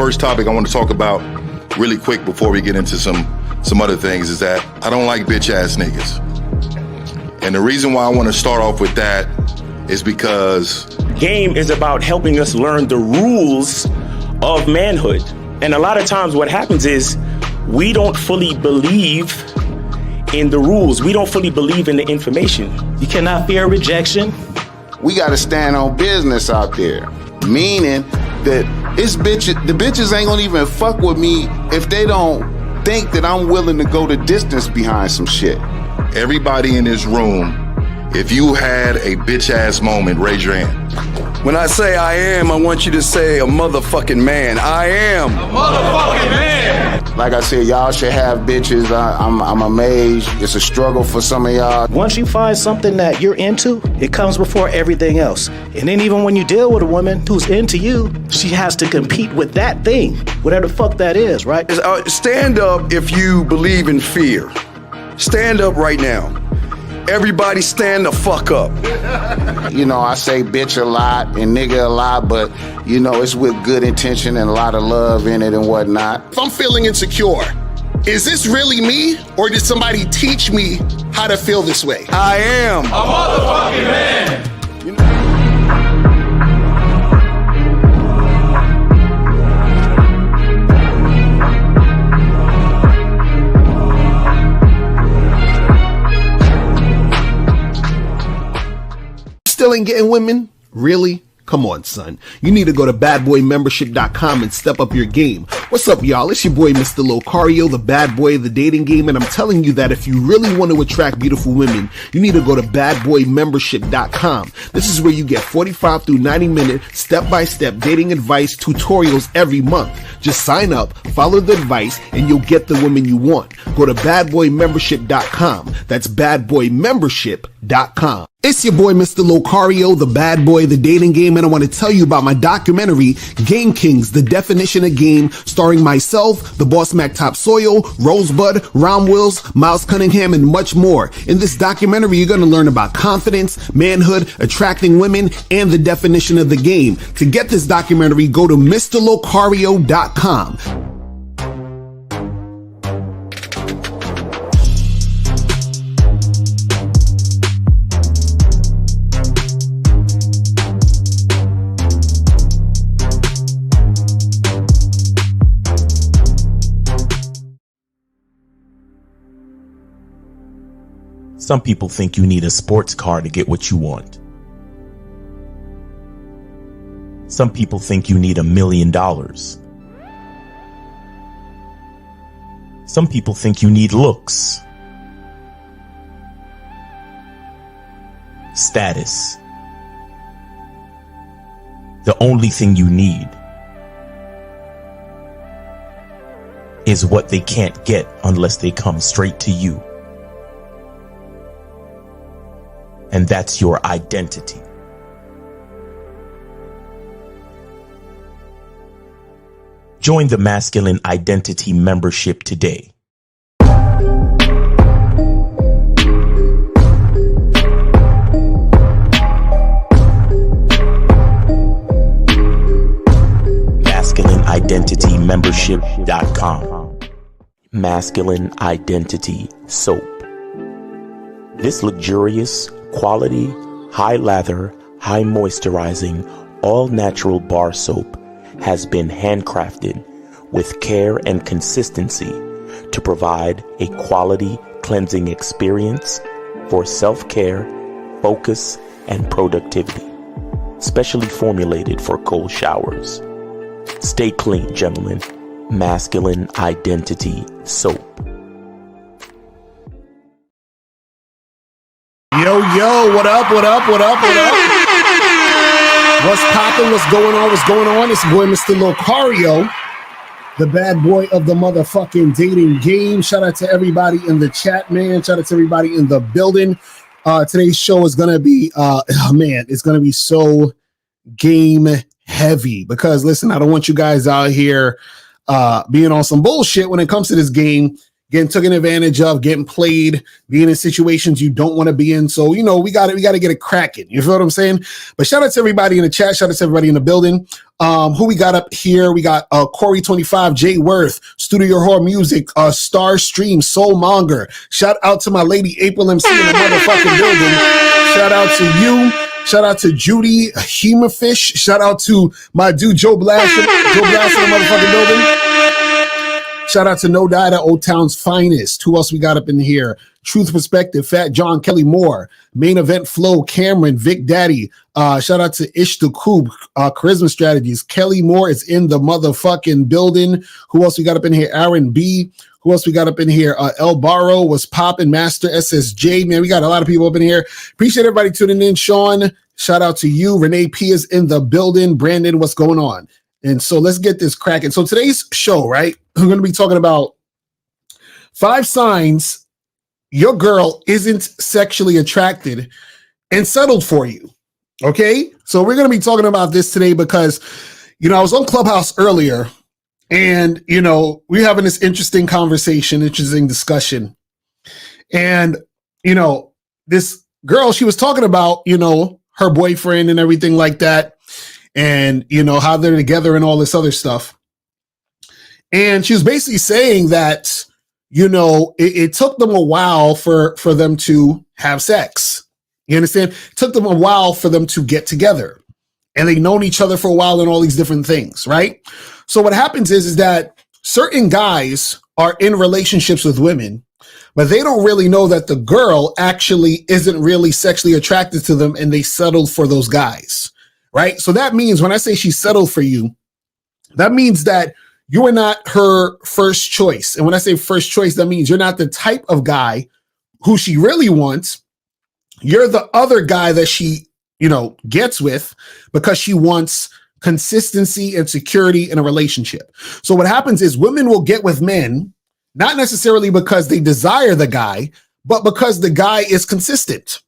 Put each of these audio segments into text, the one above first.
first topic I want to talk about really quick before we get into some other things is that I don't like bitch ass niggas. And the reason why I want to start off with that is because game is about helping us learn the rules of manhood. And a lot of times what happens is we don't fully believe in the rules. We don't fully believe in the information. You cannot fear rejection. We got to stand on business out there, meaning that the bitches ain't gonna even fuck with me if they don't think that I'm willing to go the distance behind some shit. everybody in this room, if you had a bitch ass moment, raise your hand. When I say I am, I want you to say a motherfucking man. I am a motherfucking man. Like I said, y'all should have bitches. I'm amazed. It's a struggle for some of y'all. Once you find something that you're into, it comes before everything else. And then even when you deal with a woman who's into you, she has to compete with that thing, whatever the fuck that is, right? Stand up if you believe in fear. Stand up right now. Everybody stand the fuck up. You know, I say bitch a lot and nigga a lot, but, you know, it's with good intention and a lot of love in it and whatnot. If I'm feeling insecure, is this really me, or did somebody teach me how to feel this way? I am a motherfucking man. Still ain't getting women? Really? Come on, son. You need to go to badboymembership.com and step up your game. What's up, y'all? It's your boy, Mr. Locario, the bad boy of the dating game, and I'm telling you that if you really want to attract beautiful women, you need to go to badboymembership.com. This is where you get 45 through 90-minute step-by-step dating advice tutorials every month. Just sign up, follow the advice, and you'll get the women you want. Go to badboymembership.com. That's badboymembership.com. It's your boy, Mr. Locario, the bad boy of the dating game, and I want to tell you about my documentary, Game Kings, The Definition of Game, starring myself, the Boss Mac Topsoil, Rosebud, Ron Wills, Miles Cunningham, and much more. In this documentary, you're going to learn about confidence, manhood, attracting women, and the definition of the game. To get this documentary, go to MrLocario.com. Some people think you need a sports car to get what you want. Some people think you need $1 million. Some people think you need looks, status. The only thing you need is what they can't get unless they come straight to you. And that's your identity. Join the Masculine Identity membership today. MasculineIdentityMembership.com. Masculine Identity Soap. This luxurious, quality, high lather, high moisturizing, all natural bar soap has been handcrafted with care and consistency to provide a quality cleansing experience for self-care, focus, and productivity. Specially formulated for cold showers. Stay clean, gentlemen. Masculine Identity Soap. Yo, what up, what up, what up, what up? What's poppin', what's going on, what's going on? It's your boy, Mr. Locario, the bad boy of the motherfucking dating game. Shout out to everybody in the chat, man. Shout out to everybody in the building. Today's show is going to be, it's going to be so game heavy because, listen, I don't want you guys out here being on some bullshit when it comes to this game. getting taken advantage of, getting played, being in situations you don't want to be in. So, you know, we got to get it cracking. You feel what I'm saying? But shout out to everybody in the chat. Shout out to everybody in the building. Who we got up here? We got Corey25, Jay Worth, Studio Horror Music, Star Stream, Soulmonger. Shout out to my lady April MC in the motherfucking building. Shout out to you. Shout out to Judy Humafish. Shout out to my dude Joe Blast in the motherfucking building. Shout out to No Data, Old Town's finest. Who else we got up in here? Truth Perspective, Fat John, Kelly Moore, Main Event Flow, Cameron, Vic Daddy. Shout out to Ish the Coob, Charisma Strategies. Kelly Moore is in the motherfucking building. Who else we got up in here? Aaron B. Who else we got up in here? El Barro was popping. Master SSJ. Man, we got a lot of people up in here. Appreciate everybody tuning in. Sean, shout out to you. Renee P is in the building. Brandon, what's going on? And so let's get this cracking. So today's show, right? We're going to be talking about 5 signs your girl isn't sexually attracted and settled for you. Okay? So we're going to be talking about this today because, you know, I was on Clubhouse earlier and, you know, we're having this interesting conversation, interesting discussion. And, you know, this girl, she was talking about, you know, her boyfriend and everything like that. And, you know, how they're together and all this other stuff. And she was basically saying that, you know, it took them a while for them to have sex. You understand? It took them a while for them to get together. And they've known each other for a while and all these different things, right? So what happens is that certain guys are in relationships with women, but they don't really know that the girl actually isn't really sexually attracted to them and they settled for those guys. Right? So that means when I say she settled for you, that means that you are not her first choice. And when I say first choice, that means you're not the type of guy who she really wants. You're the other guy that she, you know, gets with because she wants consistency and security in a relationship. So what happens is women will get with men, not necessarily because they desire the guy, but because the guy is consistent,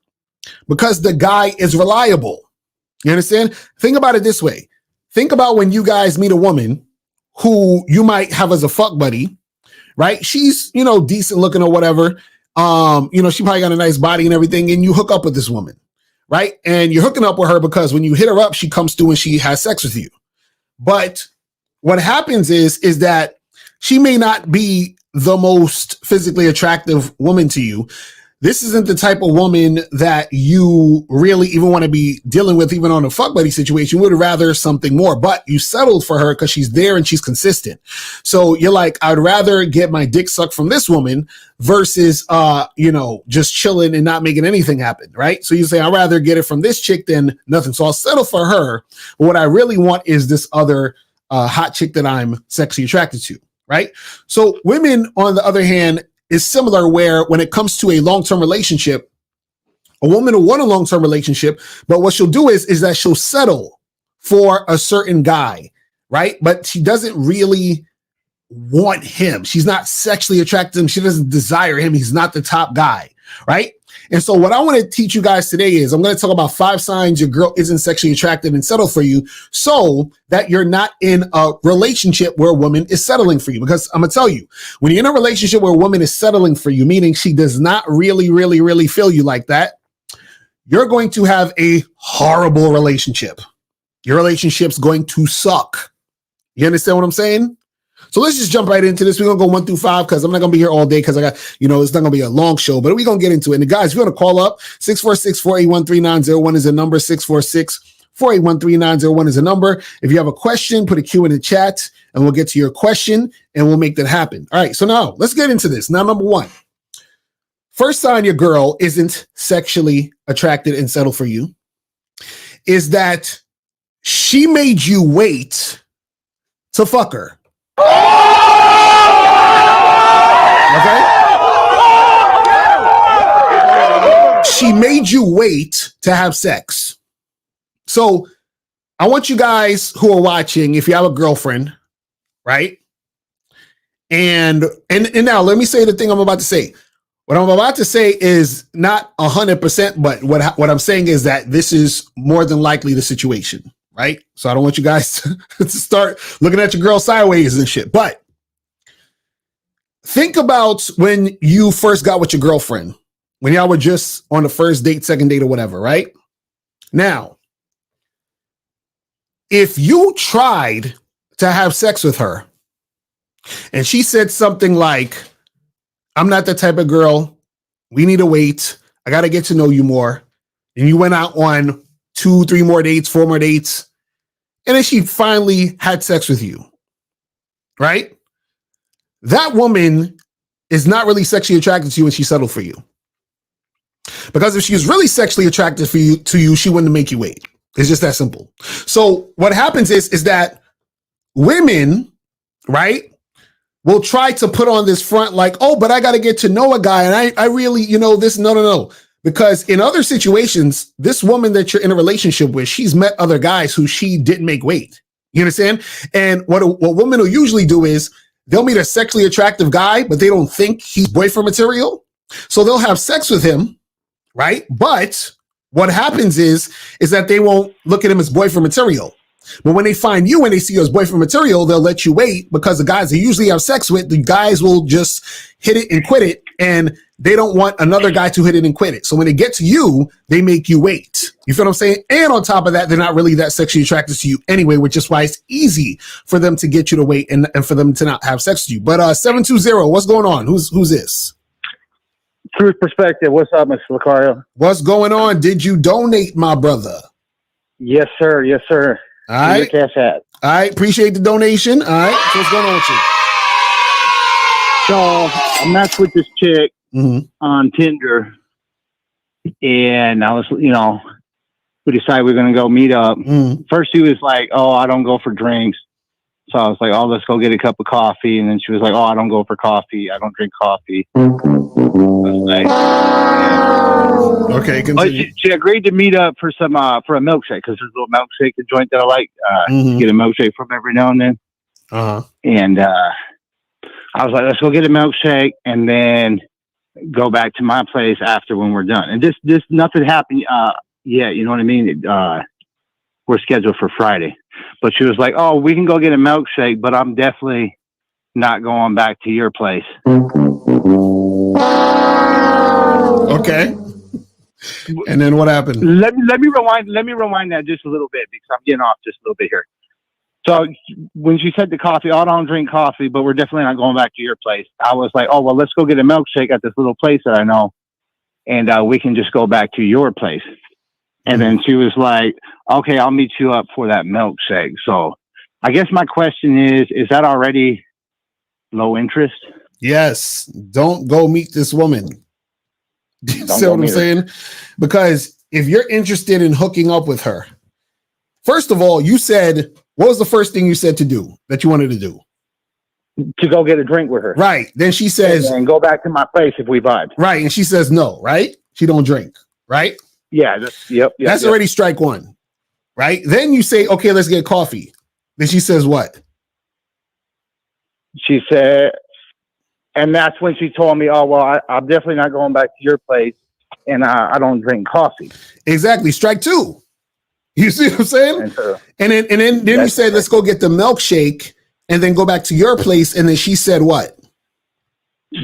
because the guy is reliable. You understand? Think about it this way. Think about when you guys meet a woman who you might have as a fuck buddy, right? She's, you know, decent looking or whatever. You know, she probably got a nice body and everything, and you hook up with this woman, right? And you're hooking up with her because when you hit her up, she comes through and she has sex with you. But what happens is that she may not be the most physically attractive woman to you. This isn't the type of woman that you really even want to be dealing with, even on a fuck buddy situation. You would rather something more, but you settled for her because she's there and she's consistent. So you're like, I'd rather get my dick sucked from this woman versus, you know, just chilling and not making anything happen, right? So you say, I'd rather get it from this chick than nothing. So I'll settle for her. But what I really want is this other hot chick that I'm sexually attracted to, right? So women, on the other hand, is similar where when it comes to a long-term relationship, a woman will want a long-term relationship, but what she'll do is that she'll settle for a certain guy, right? But she doesn't really want him. She's not sexually attracted to him. She doesn't desire him. He's not the top guy, right? And so what I want to teach you guys today is I'm going to talk about 5 signs your girl isn't sexually attracted and settle for you so that you're not in a relationship where a woman is settling for you. Because I'm going to tell you, when you're in a relationship where a woman is settling for you, meaning she does not really feel you like that, you're going to have a horrible relationship. Your relationship's going to suck. You understand what I'm saying? So let's just jump right into this. We're going to go 1 through 5 because I'm not going to be here all day because I got, you know, it's not going to be a long show, but we're going to get into it. And guys, if you want to call up, 646-481-3901 is a number, 646-481-3901 is a number. If you have a question, put a Q in the chat and we'll get to your question and we'll make that happen. All right, so now let's get into this. Now, number 1, first sign your girl isn't sexually attracted and settled for you is that she made you wait to fuck her. Okay? She made you wait to have sex. So I want you guys who are watching, if you have a girlfriend, right? And now let me say the thing I'm about to say. What I'm about to say is not 100%, but what I'm saying is that this is more than likely the situation, right? So I don't want you guys to start looking at your girl sideways and shit. But think about when you first got with your girlfriend, when y'all were just on the first date, second date, or whatever, right? Now, if you tried to have sex with her and she said something like, I'm not that type of girl, we need to wait, I got to get to know you more, and you went out on 2, 3 more dates, 4 more dates, and then she finally had sex with you, right? That woman is not really sexually attracted to you when she settled for you. Because if she was really sexually attracted to you, she wouldn't make you wait. It's just that simple. So what happens is that women, right, will try to put on this front like, oh, but I got to get to know a guy. And I really, this, no. Because in other situations, this woman that you're in a relationship with, she's met other guys who she didn't make wait. You understand? And what women will usually do is they'll meet a sexually attractive guy, but they don't think he's boyfriend material. So they'll have sex with him, right? But what happens is that they won't look at him as boyfriend material. But when they find you and they see you as boyfriend material, they'll let you wait, because the guys they usually have sex with, the guys will just hit it and quit it, and they don't want another guy to hit it and quit it. So when they get to you, they make you wait. You feel what I'm saying? And on top of that, they're not really that sexually attracted to you anyway, which is why it's easy for them to get you to wait and for them to not have sex with you. But 720, what's going on? Who's this? Truth Perspective. What's up, Mr. Lucario? What's going on? Did you donate, my brother? Yes, sir. Yes, sir. All right. Cash app. All right. Appreciate the donation. All right. So what's going on with you? So I matched with this chick on Tinder, and I was, we decided we are going to go meet up. First, she was like, "Oh, I don't go for drinks." So I was like, "Oh, let's go get a cup of coffee." And then she was like, "Oh, I don't go for coffee. I don't drink coffee." I was like, yeah. Okay, continue. But she agreed to meet up for a milkshake, because there's a little milkshake joint that I like. Get a milkshake from every now and then. And I was like, let's go get a milkshake and then go back to my place after when we're done. And this nothing happened yet. You know what I mean? We're scheduled for Friday. But she was like, oh, we can go get a milkshake, but I'm definitely not going back to your place. Okay. And then what happened? Let me rewind that just a little bit, because I'm getting off just a little bit here. So when she said the coffee, I don't drink coffee, but we're definitely not going back to your place. I was like, oh, well, let's go get a milkshake at this little place that I know, and we can just go back to your place. And then she was like, okay, I'll meet you up for that milkshake. So I guess my question is that already low interest? Yes. Don't go meet this woman. You see what I'm saying? Because if you're interested in hooking up with her, first of all, you said, what was the first thing you said to do that you wanted to do? To go get a drink with her. Right. Then she says, and go back to my place if we vibe. Right. And she says no, right? She don't drink, right? Yeah. Yep. That's already strike one, right? Then you say, okay, let's get coffee. Then she says what? She said, and that's when she told me, oh, well, I'm definitely not going back to your place, and I don't drink coffee. Exactly. Strike two. You see what I'm saying? And then you said, let's go get the milkshake and then go back to your place. And then she said what?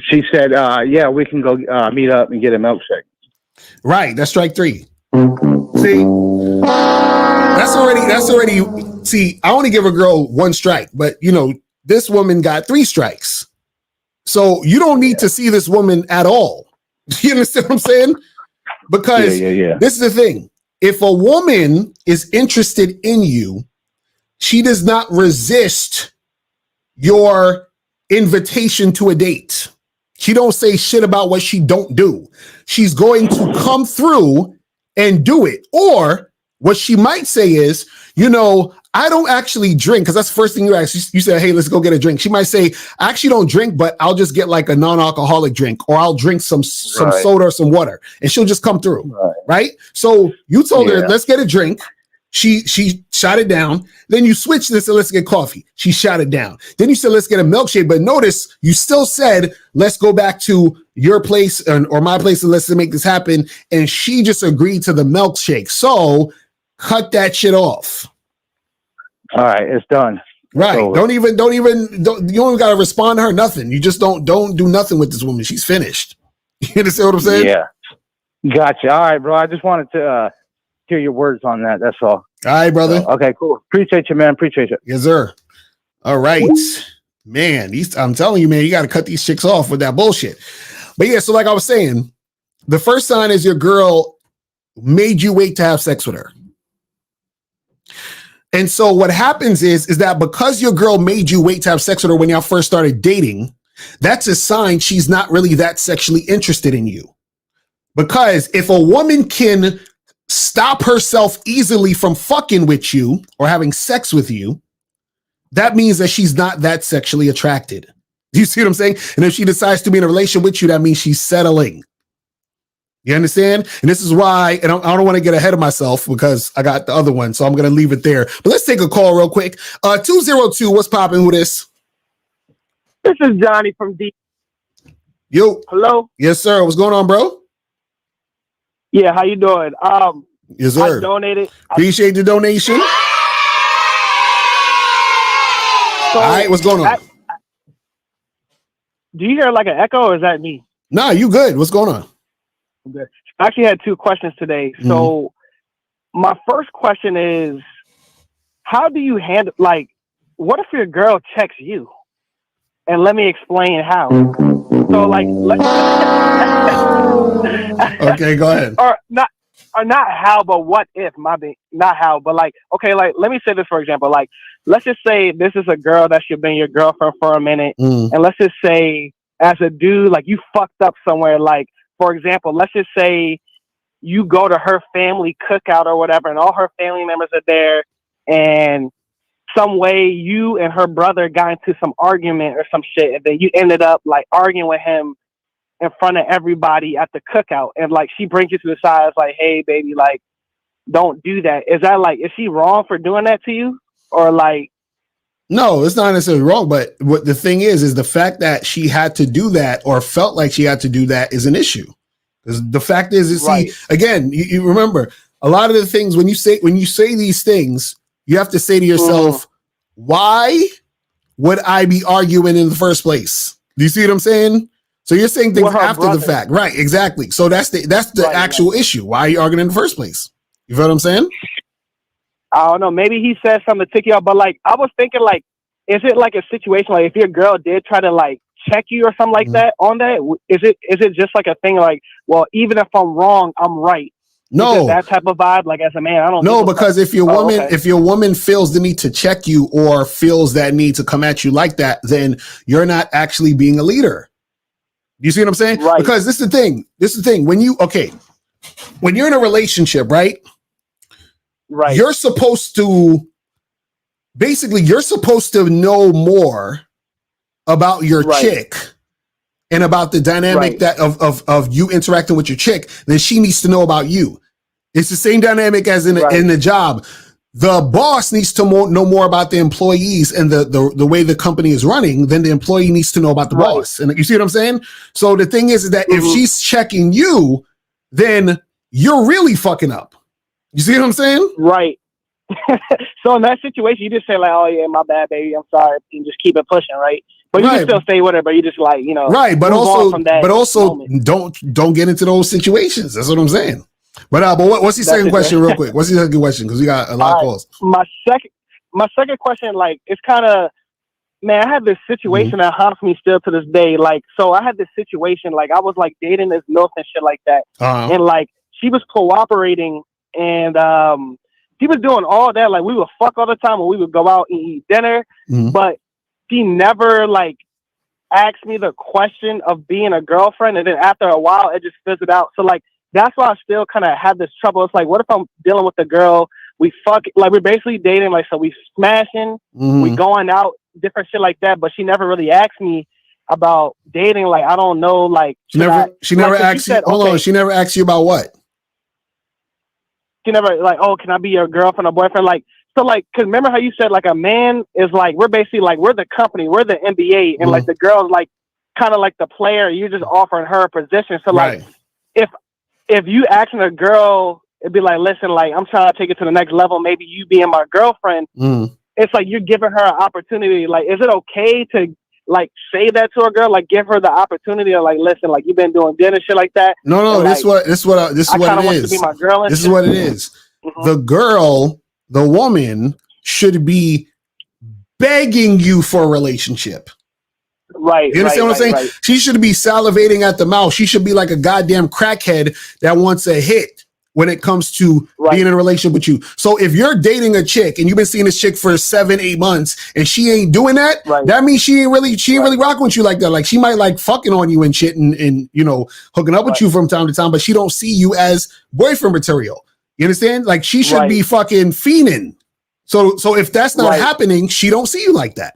She said, yeah, we can go meet up and get a milkshake. Right. That's strike three. See, that's already, see, I only give a girl one strike, but this woman got 3 strikes. So you don't need to see this woman at all. You understand what I'm saying? Because this is the thing. If a woman is interested in you, she does not resist your invitation to a date. She don't say shit about what she don't do. She's going to come through and do it. Or what she might say is, I don't actually drink, because that's the first thing you ask. You say, hey, let's go get a drink. She might say, I actually don't drink, but I'll just get like a non-alcoholic drink, or I'll drink some soda or some water, and she'll just come through. Right? So you told her, let's get a drink. She shot it down. Then you switched this and let's get coffee. She shot it down. Then you said, let's get a milkshake. But notice you still said, let's go back to your place or my place and let's make this happen. And she just agreed to the milkshake. So cut that shit off. All right, it's done. Right. Don't even you don't even gotta respond to her, nothing. You just don't do nothing with this woman. She's finished. You understand what I'm saying? Yeah. Gotcha. All right, bro. I just wanted to hear your words on that. That's all. All right, brother. So, okay, cool. Appreciate you, man. Appreciate you. Yes, sir. All right. Man, I'm telling you, man, you gotta cut these chicks off with that bullshit. But yeah, so like I was saying, the first sign is your girl made you wait to have sex with her. And so what happens is that because your girl made you wait to have sex with her when y'all first started dating, that's a sign she's not really that sexually interested in you. Because if a woman can stop herself easily from fucking with you or having sex with you, that means that she's not that sexually attracted. Do you see what I'm saying? And if she decides to be in a relationship with you, that means she's settling. You understand? And this is why, and I don't want to get ahead of myself because I got the other one, so I'm going to leave it there. But let's take a call real quick. 202, what's popping? Who this? This is Johnny from D. Yo. Hello? Yes, sir. What's going on, bro? Yeah, how you doing? Yes, sir. I donated. Appreciate the donation. So, all right, what's going on? Do you hear like an echo or is that me? Nah, you good. What's going on? Okay. I actually had two questions today. So my first question is, how do you handle, like, what if your girl checks you? And let me explain how. So like, okay, go ahead. Or not how, but what if, not how, but like, okay, like, let me say this, for example, like, let's just say this is a girl that should been your girlfriend for a minute. And let's just say as a dude, like you fucked up somewhere. Like, for example, let's just say you go to her family cookout or whatever, and all her family members are there, and some way you and her brother got into some argument or some shit, and then you ended up like arguing with him in front of everybody at the cookout, and like she brings you to the side, it's like, hey baby, like don't do that. Is that like, is she wrong for doing that to you? Or like, no, it's not necessarily wrong, but what the thing is the fact that she had to do that or felt like she had to do that is an issue. Because the fact is right. See, again, you remember a lot of the things when you say these things, you have to say to yourself, why would I be arguing in the first place? Do you see what I'm saying? So you're saying things after the fact, right? Exactly. So that's the actual issue. Why are you arguing in the first place? You feel what I'm saying? I don't know. Maybe he said something to tick you off, but like I was thinking, like, is it like a situation like if your girl did try to like check you or something like that on that? Is it just like a thing like, well, even if I'm wrong, I'm right? No, that type of vibe. Like as a man, I don't know. No, because if your woman feels the need to check you or feels that need to come at you like that, then you're not actually being a leader. You see what I'm saying? Right. Because this is the thing. When you're in a relationship, right? Right. You're supposed to know more about your chick and about the dynamic that of you interacting with your chick than she needs to know about you. It's the same dynamic as in the job. The boss needs to know more about the employees and the way the company is running than the employee needs to know about the boss. And you see what I'm saying? So the thing is that if she's checking you, then you're really fucking up. You see what I'm saying? Right. So in that situation, you just say like, "Oh yeah, my bad, baby. I'm sorry," and just keep it pushing, right? But you can still stay with her, but you just like, you know, right. But also, don't get into those situations. That's what I'm saying. But what's your second question, real quick? What's your second question? Because we got a lot of calls. My second question, like, it's kind of, man, I had this situation that haunts me still to this day. Like, so I had this situation, like, I was like dating this MILF and shit like that, and like she was cooperating. And she was doing all that. Like we would fuck all the time, and we would go out and eat dinner. But she never like asked me the question of being a girlfriend. And then after a while, it just fizzled out. So like that's why I still kind of have this trouble. It's like, what if I'm dealing with a girl? We fuck, like we're basically dating. Like so, we smashing, we going out, different shit like that. But she never really asked me about dating. Like I don't know. Like she never asked you. Hold on, she never asked you about what? She never like, oh, can I be your girlfriend or boyfriend? Like, so like, cause remember how you said like a man is like, we're basically like, we're the company, we're the NBA, and like the girl's like kind of like the player. You're just offering her a position. So like, if you asking a girl, it'd be like, listen, like I'm trying to take it to the next level. Maybe you being my girlfriend. it's like you're giving her an opportunity. Like, is it okay to like say that to a girl? Like, give her the opportunity to like, listen, like you've been doing good and shit like that. No, and, this is what it is. To be my girl and this is shit. what it is. The woman should be begging you for a relationship. Right. You understand what I'm saying? Right. She should be salivating at the mouth. She should be like a goddamn crackhead that wants a hit when it comes to being in a relationship with you. So if you're dating a chick and you've been seeing this chick for 7-8 months and she ain't doing that, that means she ain't really rocking with you like that. Like she might like fucking on you and shit and you know, hooking up with you from time to time, but she don't see you as boyfriend material. You understand? Like she should be fucking fiending. So if that's not happening, she don't see you like that.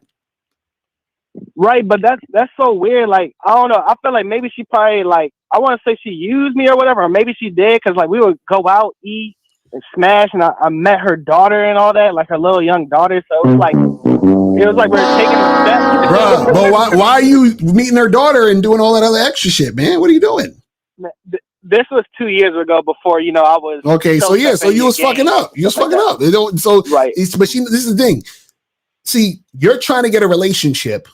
Right, but that's so weird. Like, I don't know. I feel like maybe she probably like, I want to say she used me or whatever, or maybe she did, because like we would go out, eat, and smash, and I met her daughter and all that, like her little young daughter. So it was like we're taking a step. Bruh, but why are you meeting her daughter and doing all that other extra shit, man? What are you doing? This was 2 years ago before, you know, I was okay. So you was fucking up. You was fucking up. They don't. So but this is the thing. See, you're trying to get a relationship,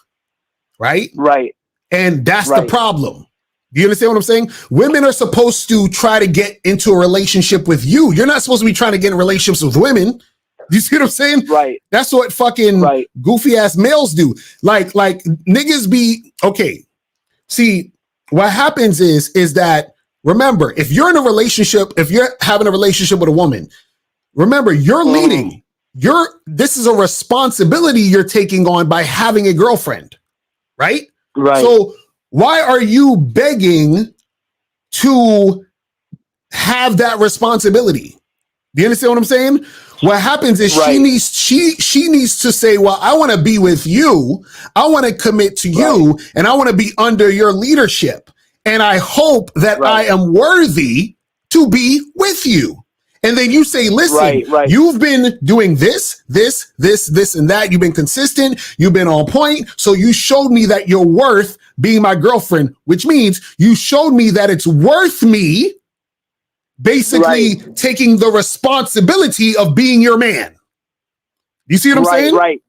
right? Right. And that's the problem. Do you understand what I'm saying? Women are supposed to try to get into a relationship with you. You're not supposed to be trying to get in relationships with women. Do you see what I'm saying? Right. That's what fucking goofy ass males do. Like niggas be okay. See, what happens is that, remember, if you're in a relationship, if you're having a relationship with a woman, remember, you're leading. This is a responsibility you're taking on by having a girlfriend, right? Right. So why are you begging to have that responsibility? Do you understand what I'm saying? What happens is she needs to say, well, I want to be with you. I want to commit to you, and I want to be under your leadership. And I hope that I am worthy to be with you. And then you say, listen, you've been doing this, and that. You've been consistent. You've been on point. So you showed me that you're worth being my girlfriend, which means you showed me that it's worth me basically taking the responsibility of being your man. You see what I'm saying? Right.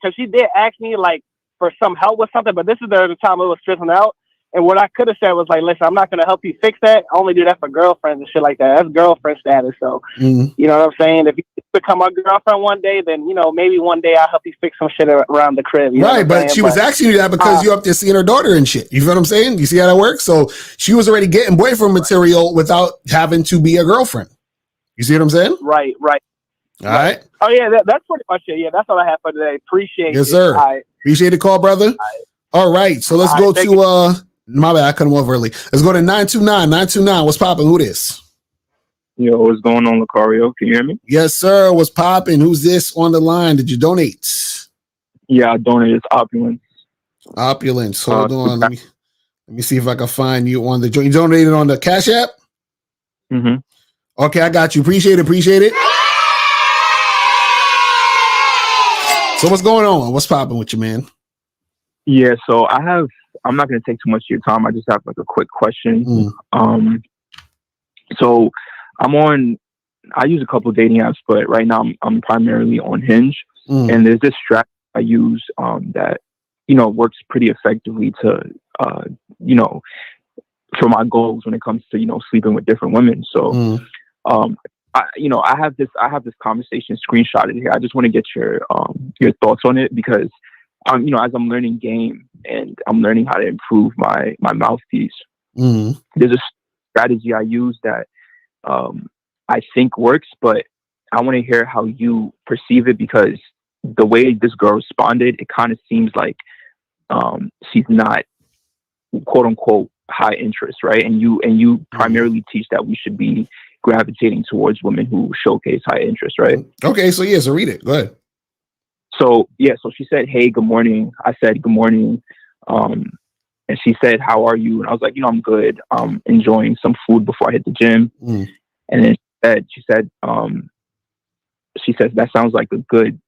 Because she did ask me like for some help with something, but this is the time I was stressing out. And what I could have said was like, listen, I'm not going to help you fix that. I only do that for girlfriends and shit like that. That's girlfriend status. So, you know what I'm saying? If you become my girlfriend one day, then, you know, maybe one day I'll help you fix some shit around the crib. You know what I'm but saying? She was asking you that because you're up there seeing her daughter and shit. You feel what I'm saying? You see how that works? So she was already getting boyfriend material without having to be a girlfriend. You see what I'm saying? Right. All right. Oh, yeah, that's pretty much it. Yeah, that's all I have for today. Appreciate it. Yes, sir. Appreciate the call, brother. All right. So let's go to... My bad, I cut him off early. Let's go to 929. 929, what's popping? Who this? Yo, what's going on, Lucario? Can you hear me? Yes, sir. What's popping? Who's this on the line? Did you donate? Yeah, I donated. It's Opulence. Opulence. Hold on. Let me see if I can find you on the... You donated on the Cash App? Mm-hmm. Okay, I got you. Appreciate it. So what's going on? What's popping with you, man? Yeah, so I'm not going to take too much of your time. I just have like a quick question. So I use a couple of dating apps, but right now I'm primarily on Hinge. And there's this strategy I use that, you know, works pretty effectively to, you know, for my goals when it comes to, you know, sleeping with different women. So, I have this conversation screenshotted here. I just want to get your thoughts on it because, you know, as I'm learning game and I'm learning how to improve my mouthpiece, there's a strategy I use that I think works, but I want to hear how you perceive it because the way this girl responded, it kind of seems like she's not quote unquote high interest, right? And you primarily teach that we should be gravitating towards women who showcase high interest, right? Okay, so so read it. Go ahead. So she said, "Hey, good morning." I said, "Good morning." And she said, "How are you?" And I was like, "You know, I'm good. Enjoying some food before I hit the gym." And then she said, "That sounds like a good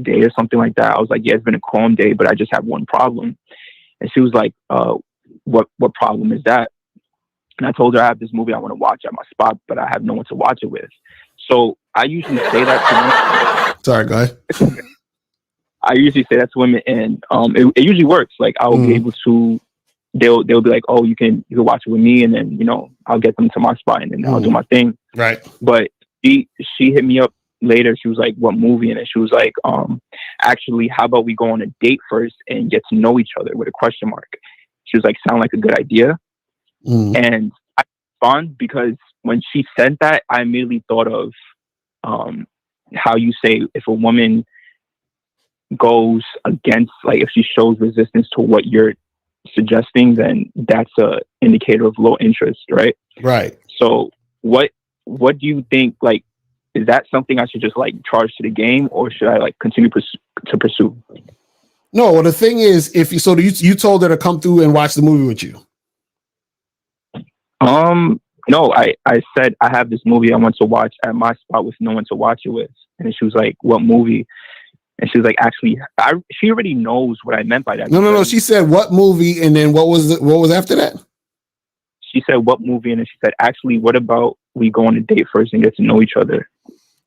day or something like that." I was like, "Yeah, it's been a calm day, but I just have one problem." And she was like, what problem is that?" And I told her I have this movie I want to watch at my spot, but I have no one to watch it with. So I usually say that to them. Sorry, go ahead. I usually say that to women, and it usually works. Like I'll be able to. They'll be like, oh, you can watch it with me, and then I'll get them to my spot, and then I'll do my thing. Right. But she hit me up later. She was like, what movie? And then she was like, actually, how about we go on a date first and get to know each other with a question mark? She was like, sound like a good idea. And I respond because when she said that, I immediately thought of how you say if a woman goes against, like if she shows resistance to what you're suggesting, then that's a indicator of low interest, right? Right. So what do you think, like, is that something I should just like charge to the game, or should I like continue to pursue? No, well, the thing is, if you told her to come through and watch the movie with you. No, I said I have this movie I want to watch at my spot with no one to watch it with, and then she was like, "What movie?" And she was like, "Actually, she already knows what I meant by that." No. She said, "What movie?" And then what was after that? She said, "What movie?" And then she said, "Actually, what about we go on a date first and get to know each other?"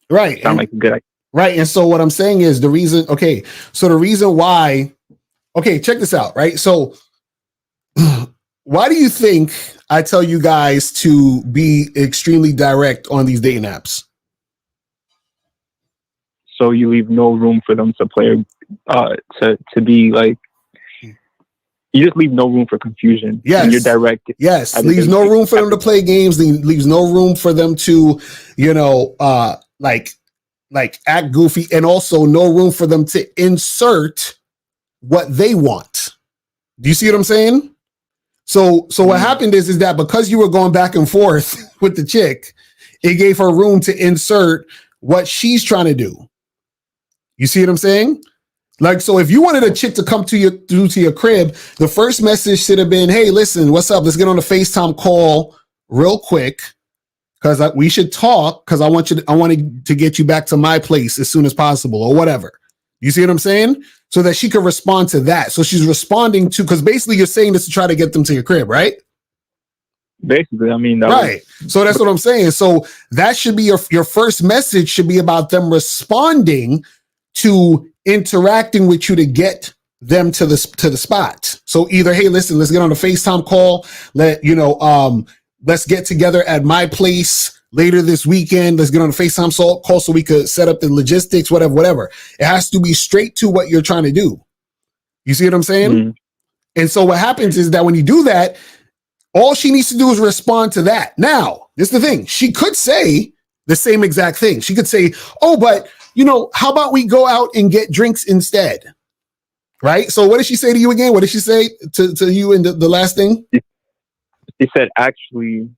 Right. Sound like a good idea. Right. And so what I'm saying is the reason why, check this out. Right. So why do you think I tell you guys to be extremely direct on these dating apps? So you leave no room for them to play, to be like, you just leave no room for confusion. Yes. And you're direct. Yes. Leaves no room for them to play games. Leaves no room for them to, like act goofy, and also no room for them to insert what they want. Do you see what I'm saying? So what happened is that because you were going back and forth with the chick, it gave her room to insert what she's trying to do. You see what I'm saying? Like, so if you wanted a chick to come to your crib, the first message should have been, "Hey, listen, what's up? Let's get on a FaceTime call real quick, because we should talk, because I wanted to get you back to my place as soon as possible," or whatever. You see what I'm saying? So that she could respond to that. So she's responding to, because basically you're saying this to try to get them to your crib, right? Basically, I mean, right. So that's what I'm saying. So that should be your first message should be about them responding to interacting with you to get them to the spot. So either, "Hey, listen, let's get on a FaceTime call. Let's get together at my place later this weekend. Let's get on a FaceTime call so we could set up the logistics, whatever. It has to be straight to what you're trying to do. You see what I'm saying? Mm-hmm. And so what happens is that when you do that, all she needs to do is respond to that. Now, this is the thing. She could say the same exact thing. She could say, "Oh, but how about we go out and get drinks instead?" Right? So what did she say to you again? What did she say to you in the last thing? She said, "Actually,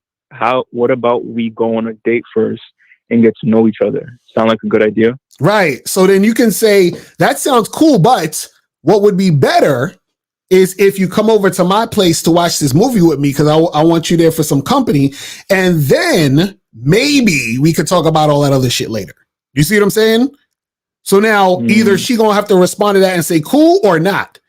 what about we go on a date first and get to know each other? Sound like a good idea?" Right. So then you can say, "That sounds cool, but what would be better is if you come over to my place to watch this movie with me, because I want you there for some company. And then maybe we could talk about all that other shit later." You see what I'm saying? So now either she gonna have to respond to that and say cool or not.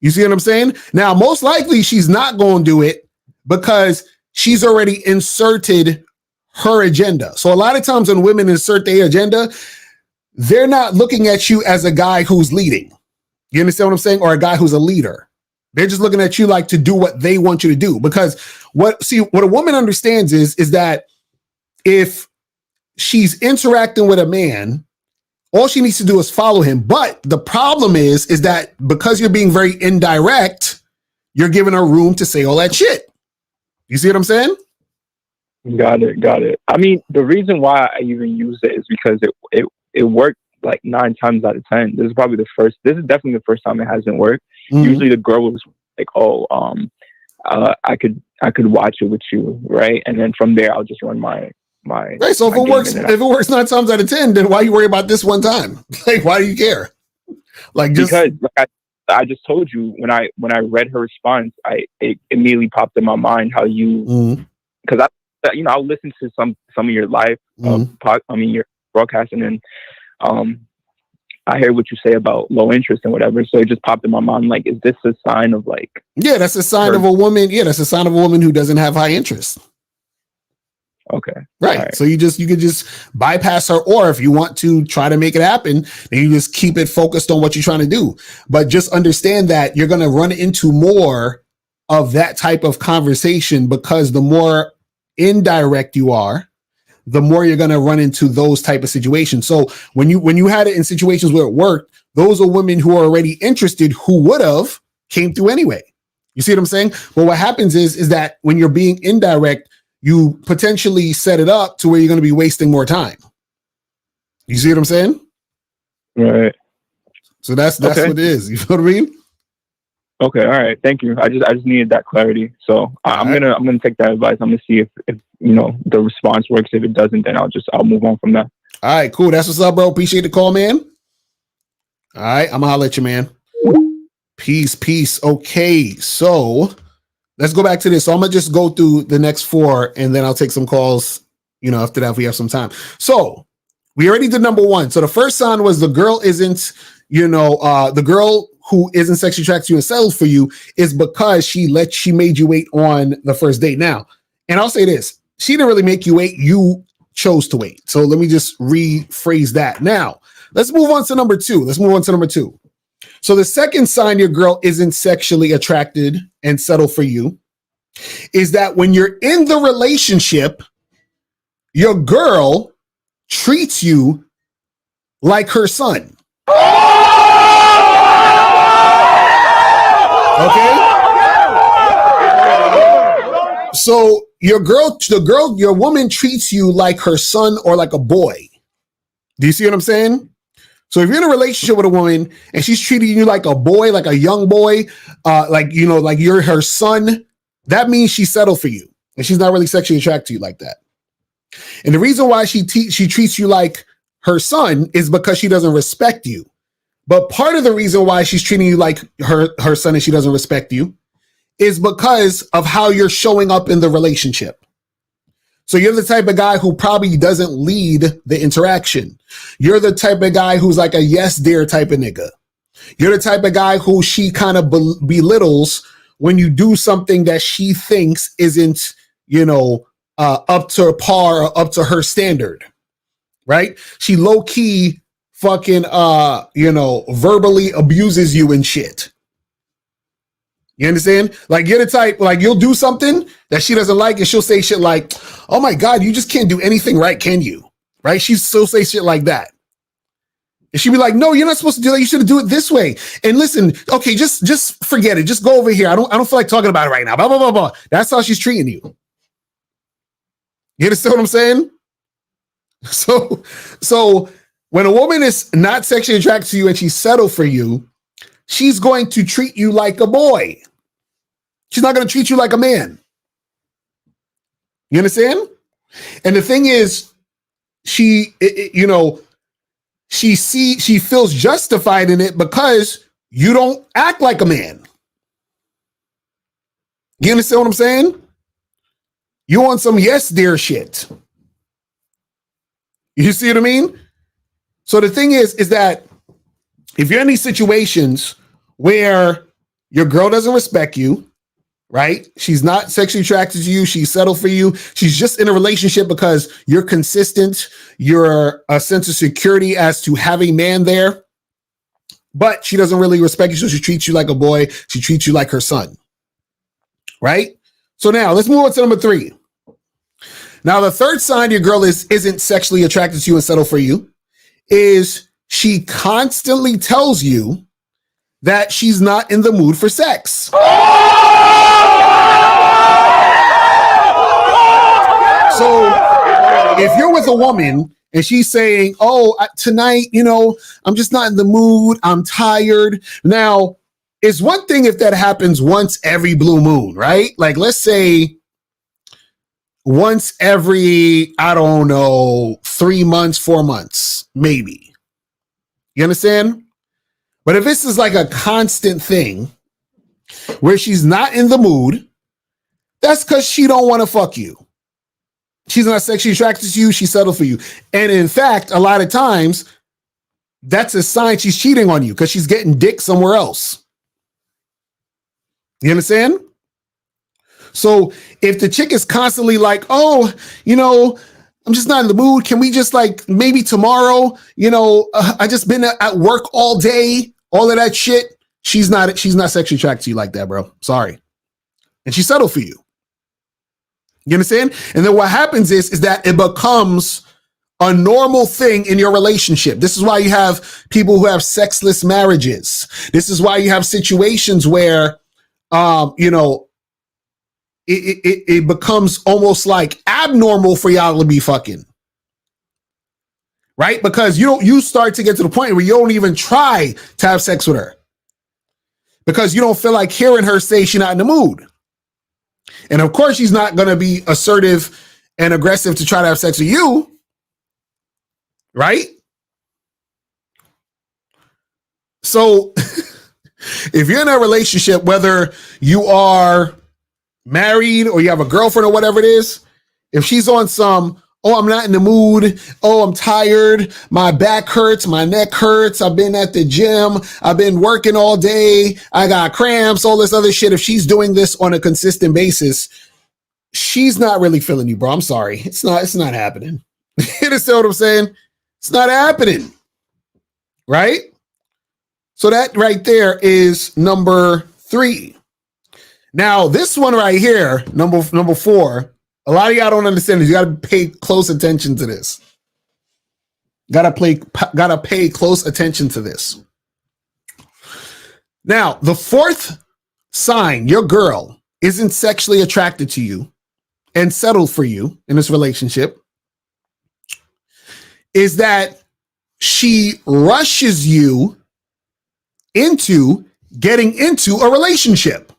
You see what I'm saying? Now, most likely she's not gonna do it because she's already inserted her agenda. So a lot of times when women insert their agenda, they're not looking at you as a guy who's leading. You understand what I'm saying? Or a guy who's a leader. They're just looking at you like to do what they want you to do. Because what a woman understands is that if she's interacting with a man, all she needs to do is follow him. But the problem is that because you're being very indirect, you're giving her room to say all that shit. You see what I'm saying? Got it. I mean, the reason why I even use it is because it worked like 9 times out of 10. This is definitely the first time it hasn't worked. Mm-hmm. Usually the girl was like, "Oh, I could watch it with you," right? And then from there I'll just run my right. So if it works 9 times out of 10, then why you worry about this one time? Like, why do you care? Because I just told you when I read her response, it immediately popped in my mind how you, because I'll listen to some of your live, your broadcast, and then I heard what you say about low interest and whatever. So it just popped in my mind. Like, is this a sign of like? Yeah, that's a sign of a woman. Yeah, that's a sign of a woman who doesn't have high interest. Okay. Right. So you could just bypass her, or if you want to try to make it happen, then you just keep it focused on what you're trying to do. But just understand that you're going to run into more of that type of conversation, because the more indirect you are, the more you're going to run into those type of situations. So when you had it in situations where it worked, those are women who are already interested, who would have came through anyway. You see what I'm saying? Well, what happens is that when you're being indirect, you potentially set it up to where you're going to be wasting more time. You see what I'm saying? Right. So that's Okay. what it is. You know what I mean? Okay. All right. Thank you. I just needed that clarity. So I'm gonna take that advice. I'm gonna see if the response works. If it doesn't, then I'll move on from that. All right, cool. That's what's up, bro. Appreciate the call, man. All right, I'm gonna holler at you, man. Peace. Okay, so let's go back to this. So I'm gonna just go through the next 4, and then I'll take some calls. After that, if we have some time. So we already did number 1. So the first sign was the girl isn't, the girl who isn't sexually attracted to you and settled for you is because she made you wait on the first date. Now, and I'll say this: she didn't really make you wait. You chose to wait. So let me just rephrase that. Now, let's move on to number 2. So the second sign your girl isn't sexually attracted and settled for you is that when you're in the relationship, your girl treats you like her son. Okay? So your woman treats you like her son or like a boy. Do you see what I'm saying? So if you're in a relationship with a woman and she's treating you like a boy, like a young boy, like you're her son, that means she settled for you and she's not really sexually attracted to you like that. And the reason why she treats you like her son is because she doesn't respect you. But part of the reason why she's treating you like her son and she doesn't respect you is because of how you're showing up in the relationship. So you're the type of guy who probably doesn't lead the interaction. You're the type of guy who's like a yes dear type of nigga. You're the type of guy who she kind of belittles when you do something that she thinks isn't, up to par or up to her standard, right? She low key fucking, verbally abuses you and shit. You understand? Like you're the type, like you'll do something that she doesn't like and she'll say shit like, oh my God, you just can't do anything right, can you? Right? She'll say shit like that. And she'd be like, no, you're not supposed to do that. You should do it this way. And listen, okay, just forget it. Just go over here. I don't feel like talking about it right now. Blah, blah, blah, blah. That's how she's treating you. You understand what I'm saying? So when a woman is not sexually attracted to you and she's settled for you, she's going to treat you like a boy. She's not going to treat you like a man. You understand? And the thing is, she feels justified in it because you don't act like a man. You understand what I'm saying? You want some yes dear shit. You see what I mean? So the thing is that if you're in these situations where your girl doesn't respect you, right? She's not sexually attracted to you. She's settled for you. She's just in a relationship because you're consistent. You're a sense of security as to have a man there, but she doesn't really respect you. So she treats you like a boy. She treats you like her son, right? So now let's move on to number 3. Now, the third sign your girl isn't sexually attracted to you and settled for you is she constantly tells you that she's not in the mood for sex. So if you're with a woman and she's saying, tonight, I'm just not in the mood. I'm tired. Now, it's one thing if that happens once every blue moon, right? Like, let's say once every, 3 months, 4 months, maybe. You understand? But if this is like a constant thing where she's not in the mood, that's because she don't want to fuck you. She's not sexually attracted to you. She settled for you. And in fact, a lot of times that's a sign she's cheating on you because she's getting dick somewhere else. You understand? So if the chick is constantly like, oh, I'm just not in the mood. Can we just like maybe tomorrow? I just been at work all day, all of that shit. She's not sexually attracted to you like that, bro. Sorry. And she settled for you. You understand? And then what happens is that it becomes a normal thing in your relationship. This is why you have people who have sexless marriages. This is why you have situations where, it becomes almost like abnormal for y'all to be fucking. Right? Because you start to get to the point where you don't even try to have sex with her. Because you don't feel like hearing her say she's not in the mood. And of course, she's not going to be assertive and aggressive to try to have sex with you. Right? So if you're in a relationship, whether you are married or you have a girlfriend or whatever it is, if she's on some, oh, I'm not in the mood, oh, I'm tired, my back hurts, my neck hurts, I've been at the gym, I've been working all day, I got cramps, all this other shit. If she's doing this on a consistent basis, she's not really feeling you, bro. I'm sorry. It's not happening. You understand what I'm saying? It's not happening. Right? So that right there is number 3. Now, this one right here, number 4, a lot of y'all don't understand this. You got to pay close attention to this. Gotta pay close attention to this. Now, the 4th sign your girl isn't sexually attracted to you and settled for you in this relationship is that she rushes you into getting into a relationship.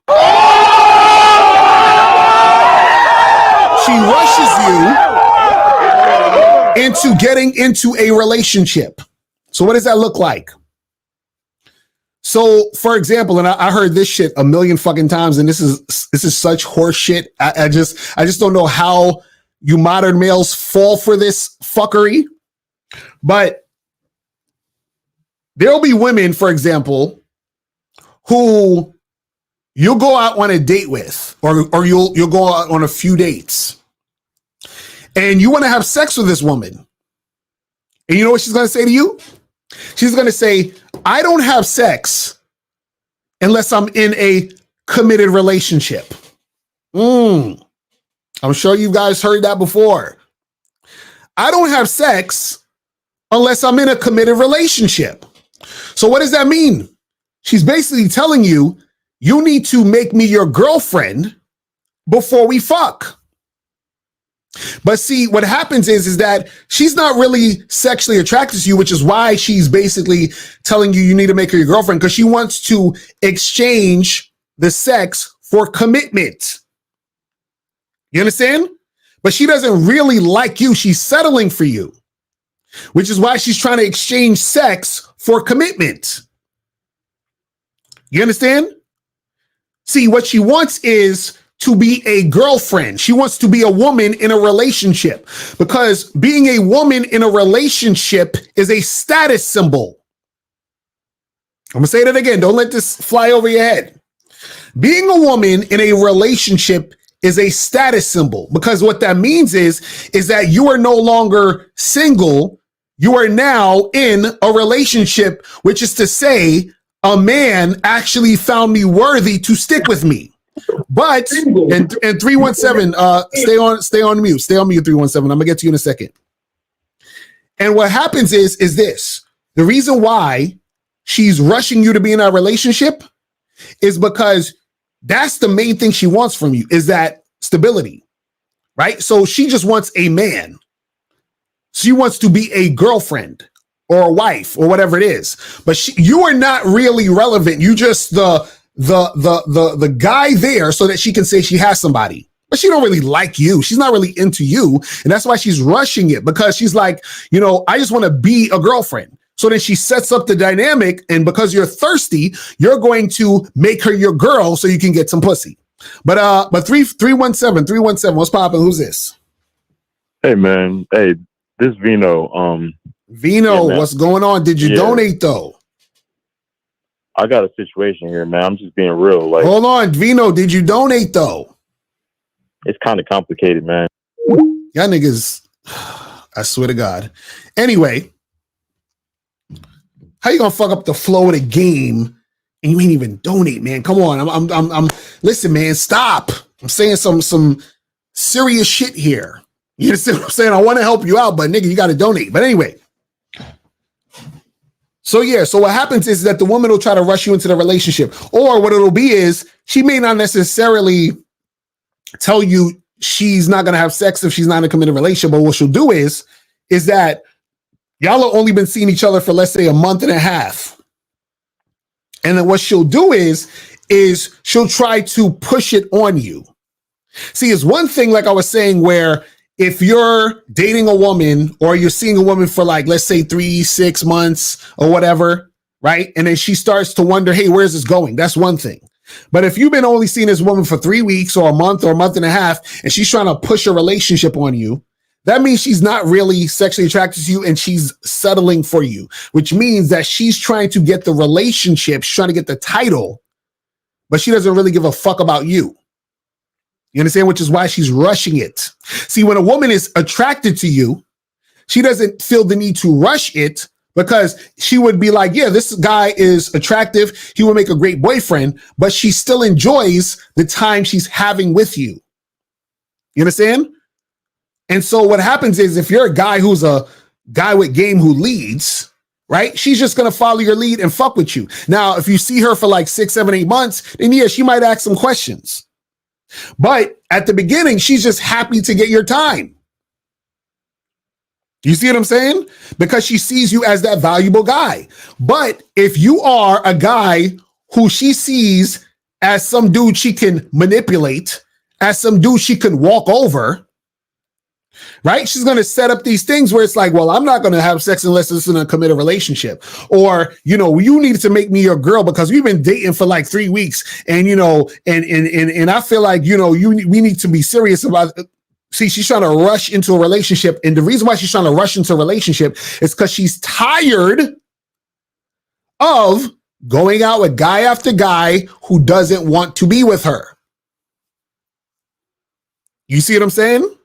She rushes you into getting into a relationship. So what does that look like? So, for example, and I heard this shit a million fucking times, and this is such horse shit. I just don't know how you modern males fall for this fuckery. But there'll be women, for example, who you'll go out on a date with, or you'll go out on a few dates, and you want to have sex with this woman. And you know what she's going to say to you? She's going to say, I don't have sex unless I'm in a committed relationship. I'm sure you guys heard that before. I don't have sex unless I'm in a committed relationship. So what does that mean? She's basically telling you, you need to make me your girlfriend before we fuck. But see, what happens is that she's not really sexually attracted to you, which is why she's basically telling you need to make her your girlfriend, because she wants to exchange the sex for commitment. You understand? But she doesn't really like you. She's settling for you, which is why she's trying to exchange sex for commitment. You understand? See, what she wants is to be a girlfriend. She wants to be a woman in a relationship, because being a woman in a relationship is a status symbol. I'm going to say that again. Don't let this fly over your head. Being a woman in a relationship is a status symbol, because what that means is that you are no longer single. You are now in a relationship, which is to say a man actually found me worthy to stick with me. But and 317, stay on mute. Stay on mute, 317. I'm gonna get to you in a second. And what happens is this: the reason why she's rushing you to be in a relationship is because that's the main thing she wants from you, is that stability, right? So she just wants a man. She wants to be a girlfriend or a wife or whatever it is. But you are not really relevant. You just the guy there so that she can say she has somebody. But she don't really like you. She's not really into you. And that's why she's rushing it, because she's like, I just want to be a girlfriend. So then she sets up the dynamic, and because you're thirsty, you're going to make her your girl so you can get some pussy. But 317, what's poppin'? Who's this? Hey man, hey, this Vino. Vino, yeah, what's going on? Did you donate though? I got a situation here, man. I'm just being real. Like, hold on, Vino, did you donate though? it's kind of complicated, man. Y'all niggas, I swear to God. Anyway, how you gonna fuck up the flow of the game and you ain't even donate, man? Come on, I'm listen, man, stop. I'm saying some serious shit here. You understand what I'm saying? I want to help you out, but nigga, you got to donate. But anyway, so yeah, so what happens is that the woman will try to rush you into the relationship, or what it'll be is she may not necessarily tell you she's not going to have sex if she's not in a committed relationship, but what she'll do is that y'all have only been seeing each other for, let's say, a month and a half. And then what she'll do is she'll try to push it on you. See, it's one thing, like I was saying, where if you're dating a woman or you're seeing a woman for like, let's say 3-6 months or whatever, right? And then she starts to wonder, hey, where's this going? That's one thing. But if you've been only seeing this woman for 3 weeks or a month and a half, and she's trying to push a relationship on you, that means she's not really sexually attracted to you and she's settling for you, which means that she's trying to get the relationship, she's trying to get the title, but she doesn't really give a fuck about you. You understand? Which is why she's rushing it. See, when a woman is attracted to you, she doesn't feel the need to rush it because she would be like, yeah, this guy is attractive. He will make a great boyfriend, but she still enjoys the time she's having with you. You understand? And so what happens is if you're a guy who's a guy with game who leads, right? She's just going to follow your lead and fuck with you. Now, if you see her for like 6, 7, 8 months, then yeah, she might ask some questions. But at the beginning, she's just happy to get your time. You see what I'm saying? Because she sees you as that valuable guy. But if you are a guy who she sees as some dude she can manipulate, as some dude she can walk over, right? She's going to set up these things where it's like, well, I'm not going to have sex unless it's in a committed relationship. Or, you know, you need to make me your girl because we've been dating for like 3 weeks. And, you know, and I feel like, you know, we need to be serious about it. See, she's trying to rush into a relationship. And the reason why she's trying to rush into a relationship is because she's tired of going out with guy after guy who doesn't want to be with her. You see what I'm saying?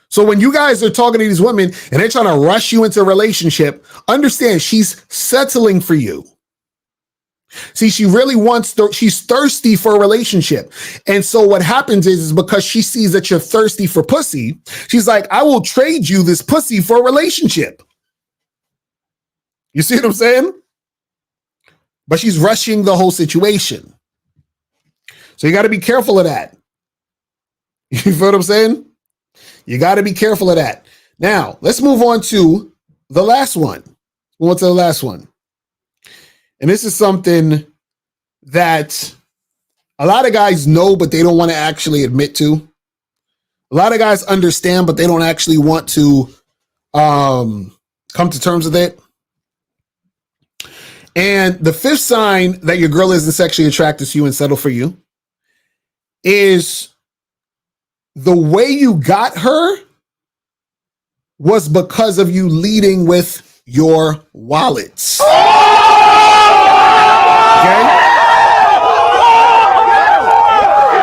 So when you guys are talking to these women and they're trying to rush you into a relationship, understand she's settling for you. See, she really she's thirsty for a relationship. And so what happens is because she sees that you're thirsty for pussy, she's like, I will trade you this pussy for a relationship. You see what I'm saying? But she's rushing the whole situation. So you got to be careful of that. You feel what I'm saying? You got to be careful of that. Now, let's move on to the last one. We'll go to the last one. And this is something that a lot of guys know, but they don't want to actually admit to. A lot of guys understand, but they don't actually want to come to terms with it. And the fifth sign that your girl isn't sexually attracted to you and settle for you is the way you got her was because of you leading with your wallets. Okay?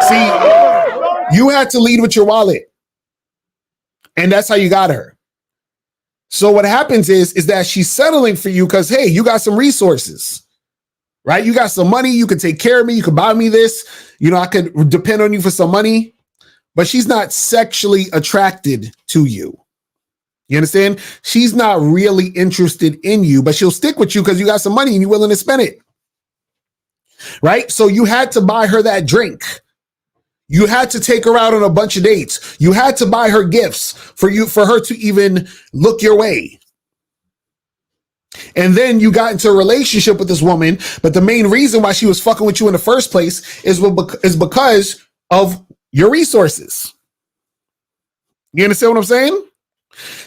See, you had to lead with your wallet. And that's how you got her. So what happens is that she's settling for you because, hey, you got some resources, right? You got some money. You can take care of me. You can buy me this. You know, I could depend on you for some money. But she's not sexually attracted to you. You understand? She's not really interested in you, but she'll stick with you because you got some money and you're willing to spend it. Right? So you had to buy her that drink. You had to take her out on a bunch of dates. You had to buy her gifts for her to even look your way. And then you got into a relationship with this woman, but the main reason why she was fucking with you in the first place is because of your resources. You understand what I'm saying?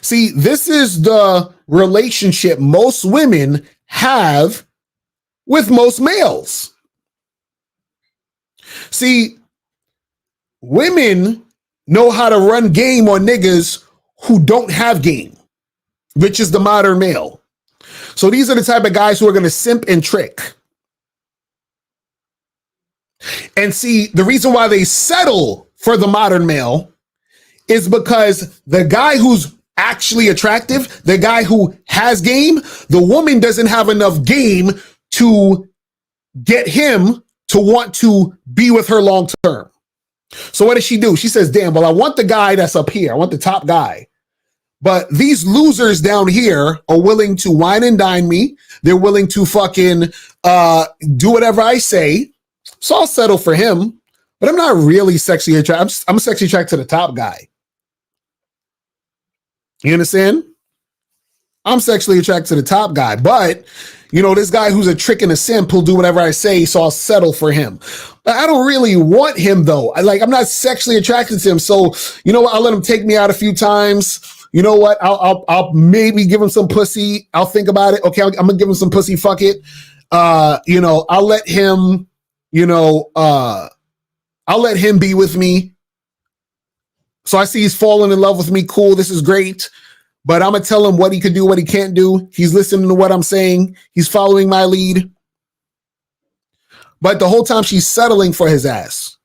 See, this is the relationship most women have with most males. See, women know how to run game on niggas who don't have game, which is the modern male. So these are the type of guys who are going to simp and trick. And see, the reason why they settle for the modern male is because the guy who's actually attractive, the guy who has game, the woman doesn't have enough game to get him to want to be with her long term. So what does she do? She says, damn, well, I want the guy that's up here. I want the top guy. But these losers down here are willing to wine and dine me. They're willing to fucking do whatever I say. So I'll settle for him. But I'm not really sexually attracted. I'm sexually attracted to the top guy. You understand? I'm sexually attracted to the top guy. But, you know, this guy who's a trick and a simp, he'll do whatever I say, so I'll settle for him. But I don't really want him, though. I'm not sexually attracted to him. So, you know what? I'll let him take me out a few times. You know what? I'll maybe give him some pussy. I'll think about it. Okay, I'm gonna give him some pussy. Fuck it. You know, I'll let him, I'll let him be with me. So I see he's falling in love with me. Cool. This is great. But I'm going to tell him what he can do, what he can't do. He's listening to what I'm saying. He's following my lead. But the whole time she's settling for his ass.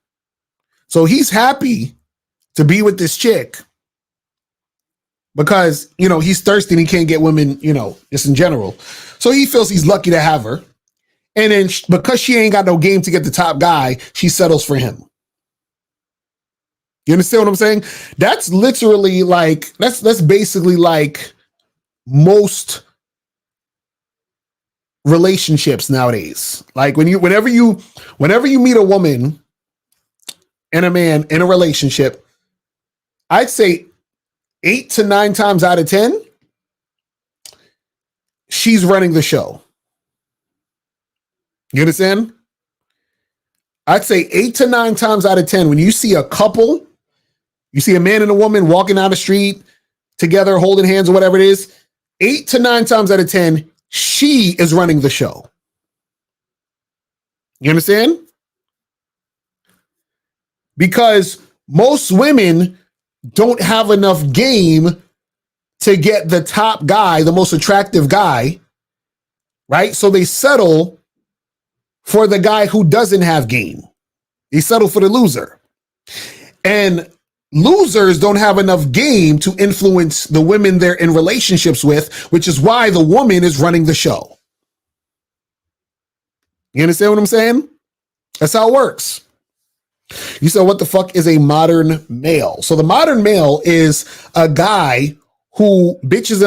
So he's happy to be with this chick because, you know, he's thirsty and he can't get women, you know, just in general. So he feels he's lucky to have her. And then because she ain't got no game to get the top guy, she settles for him. You understand what I'm saying? That's literally like, that's basically like most relationships nowadays. Like whenever you meet a woman and a man in a relationship, I'd say 8 to 9 times out of 10, she's running the show. You understand? I'd say 8 to 9 times out of 10, when you see a couple, you see a man and a woman walking down the street together, holding hands or whatever it is, 8 to 9 times out of 10, she is running the show. You understand? Because most women don't have enough game to get the top guy, the most attractive guy, right? So they settle for the guy who doesn't have game. They settle for the loser. And losers don't have enough game to influence the women they're in relationships with, which is why the woman is running the show. You understand what I'm saying? That's how it works. You said, what the fuck is a modern male? So the modern male is a guy who bitches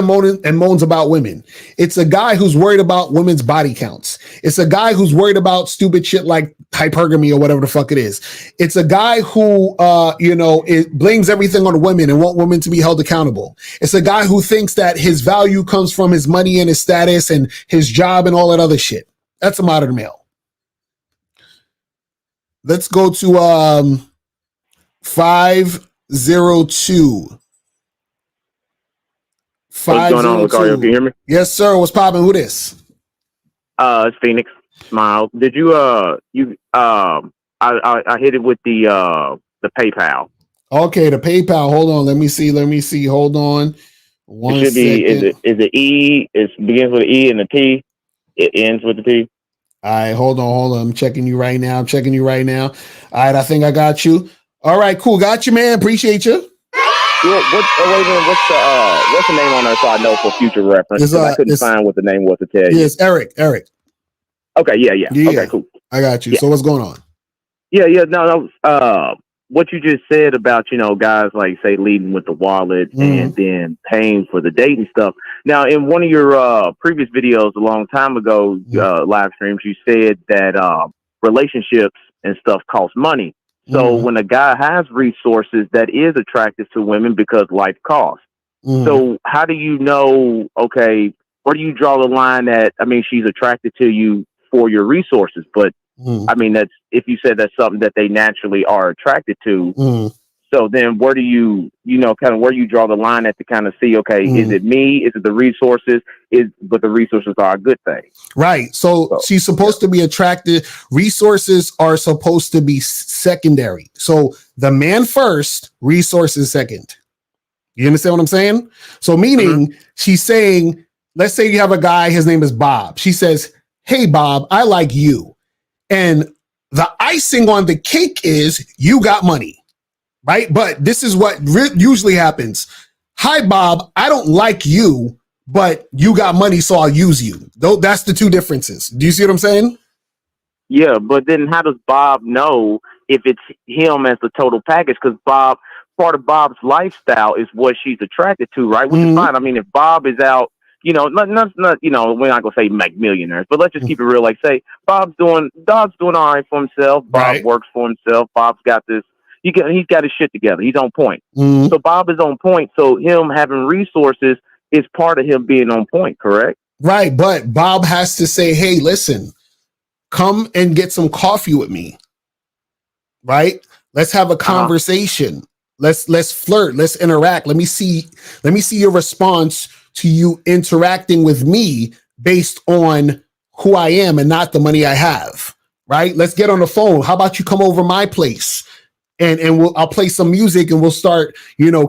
and moans about women. It's a guy who's worried about women's body counts. It's a guy who's worried about stupid shit like hypergamy or whatever the fuck it is. It's a guy who, it blames everything on women and want women to be held accountable. It's a guy who thinks that his value comes from his money and his status and his job and all that other shit. That's a modern male. Let's go to 502. What's going on, Lucario? Can you hear me? Yes, sir. What's popping? Who this? It's Phoenix. Smile. Did you I hit it with the PayPal. Okay, the PayPal. Hold on. Let me see. Hold on. One it should be is it E? It begins with an E and a T. It ends with a T. All right, hold on. I'm checking you right now. All right, I think I got you. All right, cool. Got you, man. Appreciate you. What's the name on there so I know for future reference? I couldn't find what the name was to tell you. Yes, Eric. Okay, yeah. Okay, cool. I got you. Yeah. So what's going on? Yeah. No. What you just said about, guys like say leading with the wallet and then paying for the date and stuff. Now, in one of your previous videos a long time ago, live streams, you said that relationships and stuff cost money. So when a guy has resources, that is attractive to women because life costs. So how do you know, okay, where do you draw the line at? I mean, she's attracted to you for your resources, but I mean, that's, if you said that's something that they naturally are attracted to. So then where do you, kind of where you draw the line at to kind of see, okay, is it me? Is it the resources? But the resources are a good thing. Right. So she's supposed to be attracted. Resources are supposed to be secondary. So the man first, resources second. You understand what I'm saying? So meaning she's saying, let's say you have a guy, his name is Bob. She says, hey, Bob, I like you. And The icing on the cake is you got money, right? But this is what usually happens. Hi, Bob, I don't like you, but you got money, so I'll use you. That's the two differences. Do you see what I'm saying? Yeah, but then how does Bob know if it's him as the total package? Because part of Bob's lifestyle is what she's attracted to, right? Which is fine. I mean, if Bob is out, not we're not gonna say make millionaires, but let's just keep it real. Like, say Bob's doing all right for himself. Bob works for himself. Bob's got this. He's got his shit together. He's on point. So Bob is on point. So him having resources is part of him being on point, correct? Right, but Bob has to say, "Hey, listen, come and get some coffee with me." Right? Let's have a conversation. Let's flirt. Let's interact. Let me see your response to you interacting with me based on who I am and not the money I have. Right? Let's get on the phone. How about you come over my place and I'll play some music and we'll start,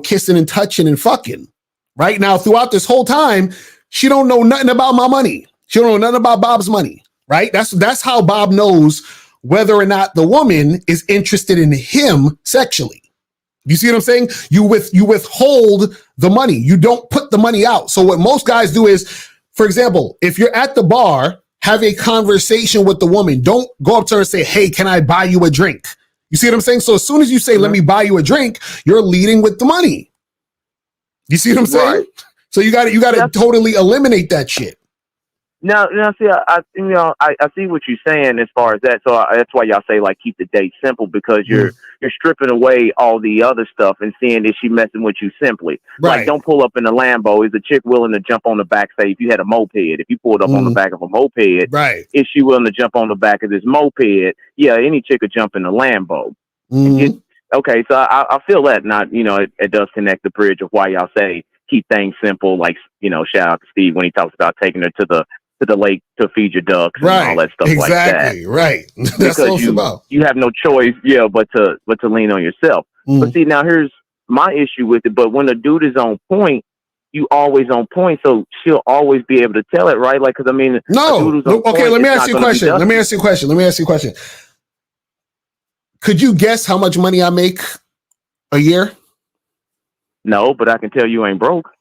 kissing and touching and fucking. Right now, throughout this whole time, she don't know nothing about my money. She don't know nothing about Bob's money. Right? That's how Bob knows whether or not the woman is interested in him sexually. You see what I'm saying? You withhold the money. You don't put the money out. So what most guys do is, for example, if you're at the bar, have a conversation with the woman. Don't go up to her and say, "Hey, can I buy you a drink?" You see what I'm saying? So as soon as you say, "Let me buy you a drink," you're leading with the money. You see what I'm saying? Right. So you got to totally eliminate that shit. Now, see, I see what you're saying as far as that. So that's why y'all say like keep the date simple, because you're stripping away all the other stuff and seeing if she messing with you simply. Right. Like, don't pull up in a Lambo. Is a chick willing to jump on the back? Say if you had a moped, if you pulled up on the back of a moped, right? Is she willing to jump on the back of this moped? Yeah, any chick could jump in a Lambo. Okay, so I feel that not it does connect the bridge of why y'all say keep things simple. Like shout out to Steve when he talks about taking her to the lake to feed your ducks and all that stuff like that. Exactly, right. That's what it's about. You have no choice, but to lean on yourself. But see, now here's my issue with it. But when a dude is on point, you always on point, so she'll always be able to tell it, right? Like, because I mean, okay. Let me ask you a question. Could you guess how much money I make a year? No, but I can tell you ain't broke.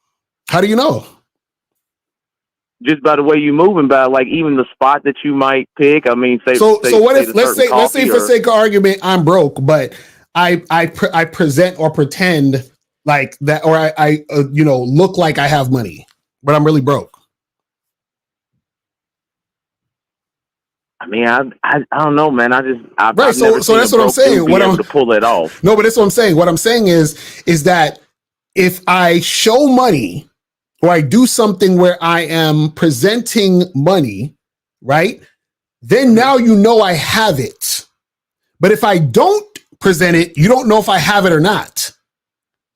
How do you know? Just by the way you moving, by like even the spot that you might pick. I mean, let's say for sake of argument, I'm broke, but I present or pretend like that, or I look like I have money, but I'm really broke. I mean, I don't know, man. Right. So that's what I'm saying. What I'm to pull it off. No, but that's what I'm saying. What I'm saying is that if I show money, or I do something where I am presenting money, right? Then now I have it. But if I don't present it, you don't know if I have it or not.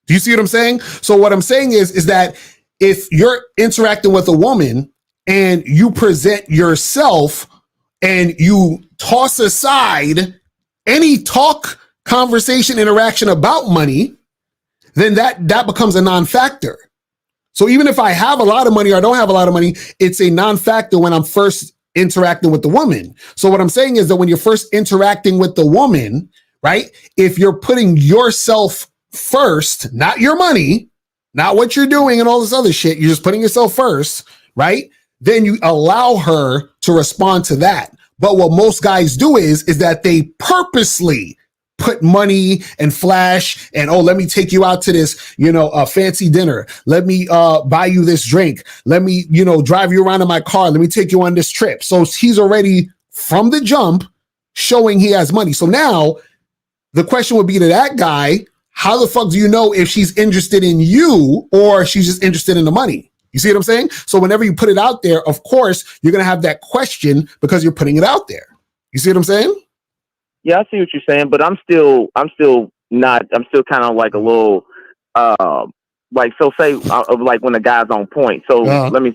Do you see what I'm saying? So what I'm saying is that if you're interacting with a woman and you present yourself and you toss aside any conversation, interaction about money, then that becomes a non-factor. So even if I have a lot of money or I don't have a lot of money, it's a non-factor when I'm first interacting with the woman. So what I'm saying is that when you're first interacting with the woman, right, if you're putting yourself first, not your money, not what you're doing and all this other shit, you're just putting yourself first, right? Then you allow her to respond to that. But what most guys do is that they purposely put money and flash and, let me take you out to this, a fancy dinner. Let me buy you this drink. Let me, drive you around in my car. Let me take you on this trip. So he's already from the jump showing he has money. So now the question would be to that guy, how the fuck do you know if she's interested in you or she's just interested in the money? You see what I'm saying? So whenever you put it out there, of course, you're going to have that question because you're putting it out there. You see what I'm saying? Yeah, I see what you're saying, but I'm still kind of like a little, like, so say, like when a guy's on point. So let me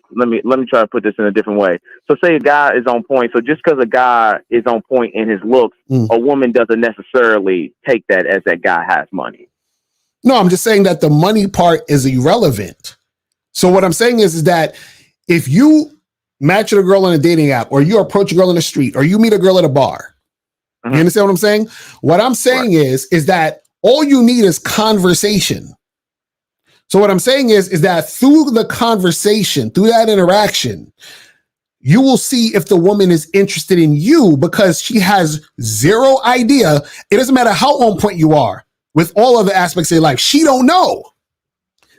try to put this in a different way. So say a guy is on point. So just because a guy is on point in his looks, a woman doesn't necessarily take that as that guy has money. No, I'm just saying that the money part is irrelevant. So what I'm saying is that if you match with a girl on a dating app, or you approach a girl in the street, or you meet a girl at a bar, You understand what I'm saying? What I'm saying is that all you need is conversation. So what I'm saying is that through the conversation, through that interaction, you will see if the woman is interested in you because she has zero idea. It doesn't matter how on point you are with all other aspects of your life. She don't know.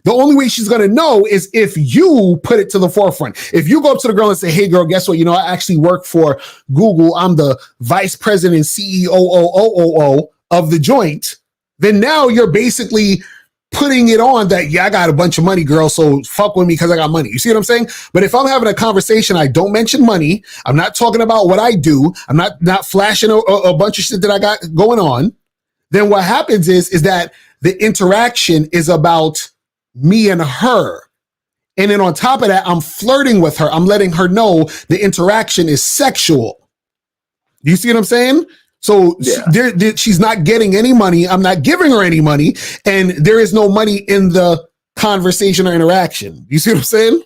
The only way she's going to know is if you put it to the forefront. If you go up to the girl and say, hey, girl, guess what? I actually work for Google. I'm the vice president and CEO of the joint. Then now you're basically putting it on that, yeah, I got a bunch of money, girl, so fuck with me because I got money. You see what I'm saying? But if I'm having a conversation, I don't mention money. I'm not talking about what I do. I'm not flashing a bunch of shit that I got going on. Then what happens is that the interaction is about me and her. And then on top of that, I'm flirting with her. I'm letting her know the interaction is sexual. Do you see what I'm saying? So she's not getting any money. I'm not giving her any money. And there is no money in the conversation or interaction. You see what I'm saying?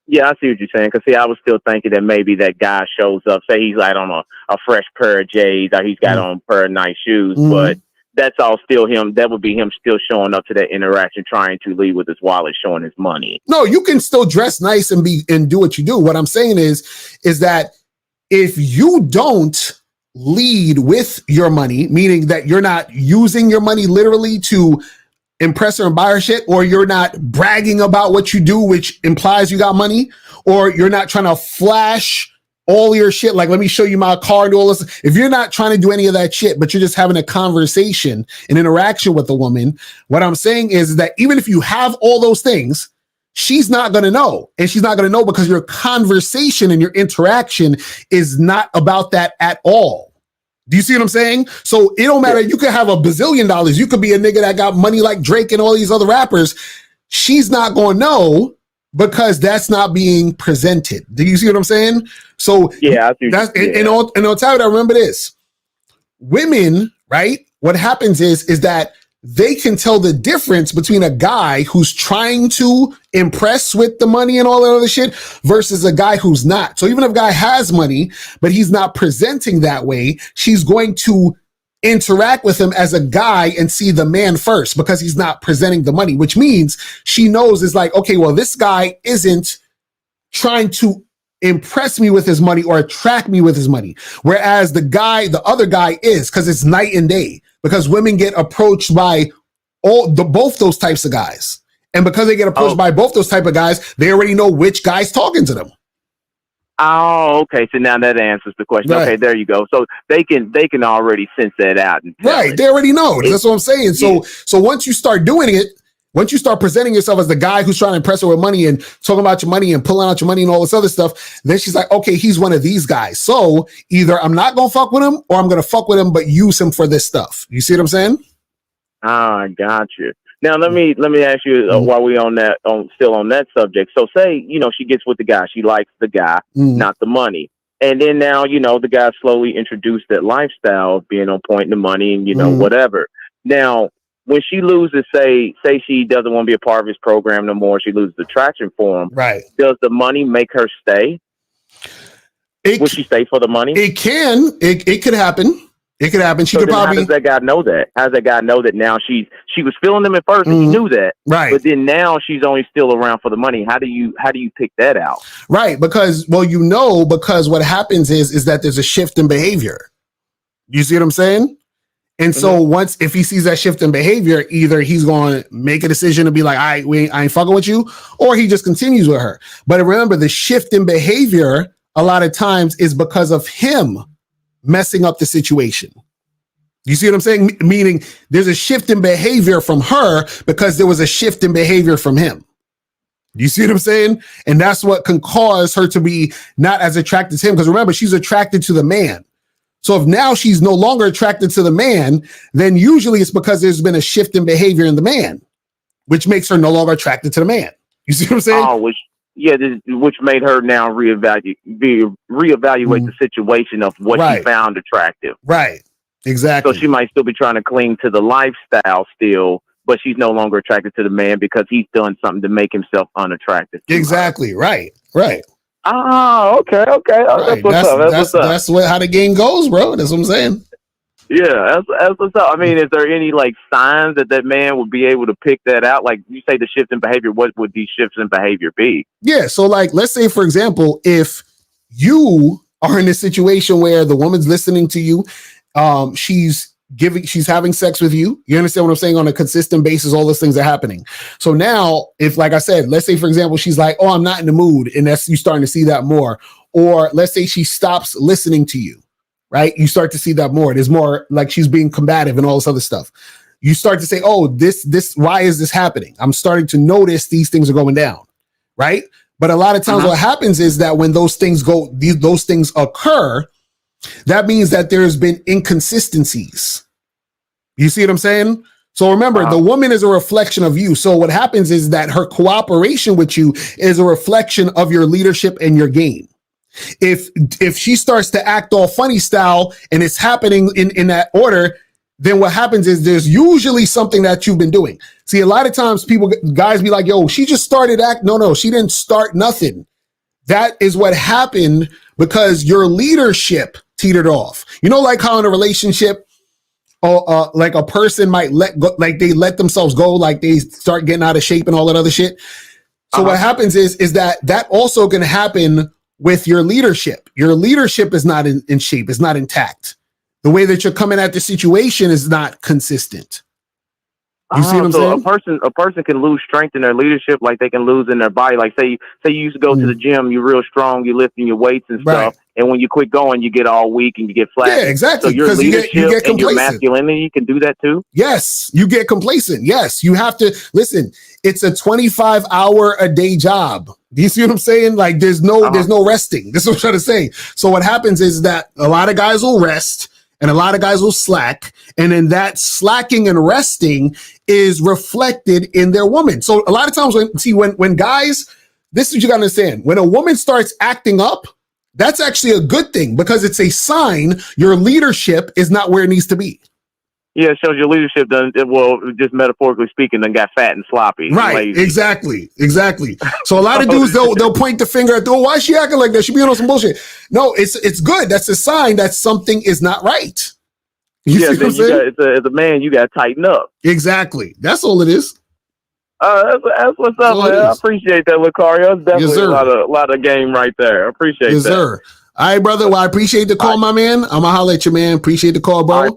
Yeah, I see what you're saying. Because, see, I was still thinking that maybe that guy shows up, say he's like on a fresh pair of J's or he's got on a pair of nice shoes, but that's all still him. That would be him still showing up to that interaction, trying to leave with his wallet, showing his money. No, you can still dress nice and do what you do. What I'm saying is that if you don't lead with your money, meaning that you're not using your money literally to impress her and buy her shit, or you're not bragging about what you do, which implies you got money, or you're not trying to flash all your shit, like let me show you my car and all this. If you're not trying to do any of that shit, but you're just having a conversation, an interaction with a woman, what I'm saying is that even if you have all those things, she's not going to know. And she's not going to know because your conversation and your interaction is not about that at all. Do you see what I'm saying? So it don't matter. You could have $1 bazillion. You could be a nigga that got money like Drake and all these other rappers. She's not going to know because that's not being presented. Do you see what I'm saying? So yeah, I see. And on top of that, remember this. Women, right? What happens is that they can tell the difference between a guy who's trying to impress with the money and all that other shit versus a guy who's not. So even if a guy has money, but he's not presenting that way, she's going to interact with him as a guy and see the man first because he's not presenting the money, which means she knows it's like, okay, well, this guy isn't trying to impress me with his money or attract me with his money. Whereas the other guy is, because it's night and day, because women get approached by both those types of guys. And because they get approached by both those type of guys, they already know which guy's talking to them. Oh, okay. So now that answers the question. Right. Okay, there you go. So they can already sense that out. Right. They already know. That's what I'm saying. So once you start doing it, once you start presenting yourself as the guy who's trying to impress her with money and talking about your money and pulling out your money and all this other stuff, then she's like, okay, he's one of these guys. So either I'm not going to fuck with him or I'm going to fuck with him, but use him for this stuff. You see what I'm saying? I got you. Now, let me ask you while we still on that subject. So say, she gets with the guy. She likes the guy, not the money. And then now, the guy slowly introduced that lifestyle of being on point in the money and, whatever. Now, when she loses, say she doesn't want to be a part of his program no more, she loses attraction for him. Right. Does the money make her stay? Would she stay for the money? It can. It could happen. It could happen. She could probably. How does that guy know that? How does that guy know that now she was feeling him at first and he knew that, right? But then now she's only still around for the money. How do you pick that out? Right, because because what happens is that there's a shift in behavior. You see what I'm saying? And so if he sees that shift in behavior, either he's going to make a decision to be like, I ain't fucking with you, or he just continues with her. But remember, the shift in behavior a lot of times is because of him messing up the situation. You see what I'm saying? Meaning there's a shift in behavior from her because there was a shift in behavior from him. You see what I'm saying? And that's what can cause her to be not as attracted to him. Because remember, she's attracted to the man. So if now she's no longer attracted to the man, then usually it's because there's been a shift in behavior in the man, which makes her no longer attracted to the man. You see what I'm saying? Oh, which made her now reevaluate the situation of what she found attractive. Right. Exactly. So she might still be trying to cling to the lifestyle still, but she's no longer attracted to the man because he's done something to make himself unattractive. Exactly. Right. Right. Oh, okay. Right. That's how the game goes, bro. That's what I'm saying. Yeah, that's what's up. I mean, is there any like signs that man would be able to pick that out? Like you say, the shift in behavior. What would these shifts in behavior be? Yeah. So, like, let's say, for example, if you are in a situation where the woman's listening to you, she's having sex with you. You understand what I'm saying? On a consistent basis, all those things are happening. So now, if, like I said, let's say, for example, she's like, "Oh, I'm not in the mood," and that's you starting to see that more. Or let's say she stops listening to you. Right? You start to see that more. There's more like she's being combative and all this other stuff. You start to say, oh, this, why is this happening? I'm starting to notice these things are going down. Right? But a lot of times what happens is that when those things occur, that means that there's been inconsistencies. You see what I'm saying? So remember, the woman is a reflection of you. So what happens is that her cooperation with you is a reflection of your leadership and your game. If she starts to act all funny style and it's happening in that order, then what happens is there's usually something that you've been doing. See, a lot of times guys be like, yo, she just started act. No, she didn't start nothing. That is what happened because your leadership teetered off. You know, like how in a relationship, like a person might let go, like they let themselves go, like they start getting out of shape and all that other shit. So what happens is that also can happen with your leadership. Your leadership is not in shape, is not intact. The way that you're coming at the situation is not consistent. You see what I'm saying? A person can lose strength in their leadership, like they can lose in their body. Like say you used to go to the gym, you're real strong, you're lifting your weights and stuff, and when you quit going, you get all weak and you get flat. Yeah, exactly. So your leadership you get and your masculinity can do that too. Yes, you get complacent. Yes, you have to listen. It's a 25-hour-a-day job. Do you see what I'm saying? Like there's no resting. This is what I'm trying to say. So what happens is that a lot of guys will rest and a lot of guys will slack. And then that slacking and resting is reflected in their woman. So a lot of times when guys, this is what you gotta understand. When a woman starts acting up, that's actually a good thing because it's a sign your leadership is not where it needs to be. Yeah, it shows your leadership just metaphorically speaking, then got fat and sloppy. Right, and lazy. Exactly. So a lot of dudes, they'll point the finger at, why is she acting like that? She being on some bullshit. No, it's good. That's a sign that something is not right. As a man, you got to tighten up. Exactly. That's all it is. That's what's up, man. I appreciate that, Lucario. It's definitely a lot of game right there. I appreciate that. Yes, sir. All right, brother. Well, I appreciate the call, my man. I'm going to holler at you, man. Appreciate the call, bro.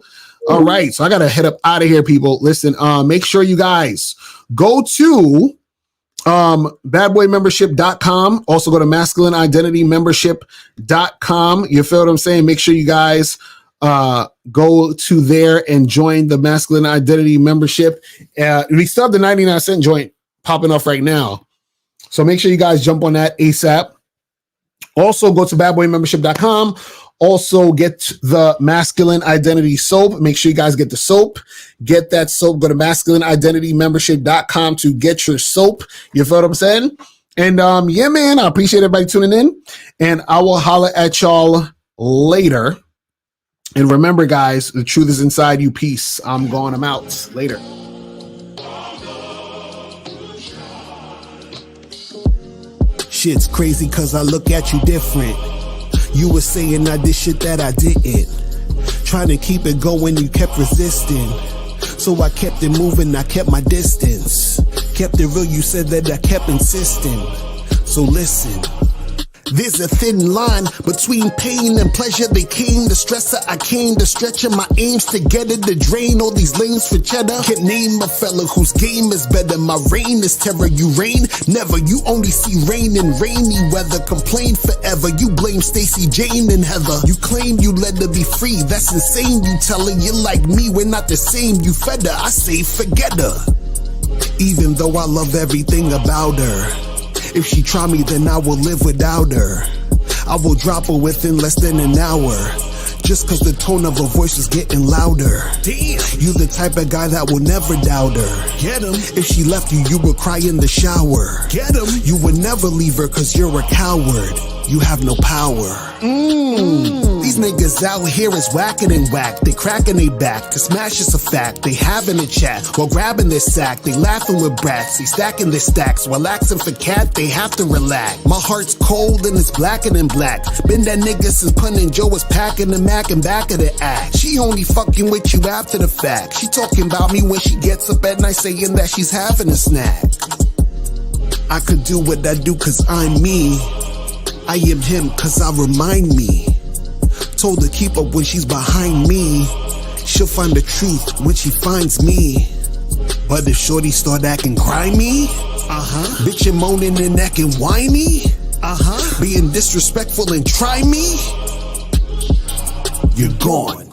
All right, so I gotta head up out of here, people. Listen, make sure you guys go to badboymembership.com. Also go to masculineidentitymembership.com. You feel what I'm saying? Make sure you guys go to there and join the Masculine Identity Membership. We still have the 99-cent joint popping off right now. So make sure you guys jump on that ASAP. Also go to badboymembership.com. Also get the Masculine Identity soap. Make sure you guys get the soap. Get that soap. Go to masculineidentitymembership.com to get your soap. You feel what I'm saying? And yeah, man, I appreciate everybody tuning in. And I will holler at y'all later. And remember, guys, the truth is inside you. Peace. I'm going. I'm out. Later. Shit's crazy because I look at you different. You were saying I did shit that I didn't. Trying to keep it going, you kept resisting. So I kept it moving, I kept my distance. Kept it real, you said that I kept insisting. So listen. There's a thin line between pain and pleasure. They came to stressor, I came to stretching my aims together to drain all these lanes for cheddar. Can't name a fella whose game is better. My reign is terror, you reign never. You only see rain and rainy weather. Complain forever, you blame Stacey, Jane, and Heather. You claim you let her be free, that's insane. You tell her you're like me, we're not the same. You fed her, I say forget her. Even though I love everything about her, if she try me, then I will live without her. I will drop her within less than an hour. Just cause the tone of her voice is getting louder. Damn. You the type of guy that will never doubt her. Get him. If she left you, you would cry in the shower. Get him. You would never leave her cause you're a coward. you have no power. These niggas out here is whacking and whack. They cracking they back, to smash is a fact. They having a chat while grabbing their sack. They laughing with brats, they stacking their stacks. While asking for cat, they have to relax. My heart's cold and it's blacker than black. Been that nigga since Pun and Joe was packing the Mac and back of the act. She only fucking with you after the fact. She talking about me when she gets up at night saying that she's having a snack. I could do what I do cause I'm me. I am him cause I remind me. Told her keep up when she's behind me. She'll find the truth when she finds me. But if shorty start acting grimy, bitchin' moaning and acting whiny, being disrespectful and try me, you're gone.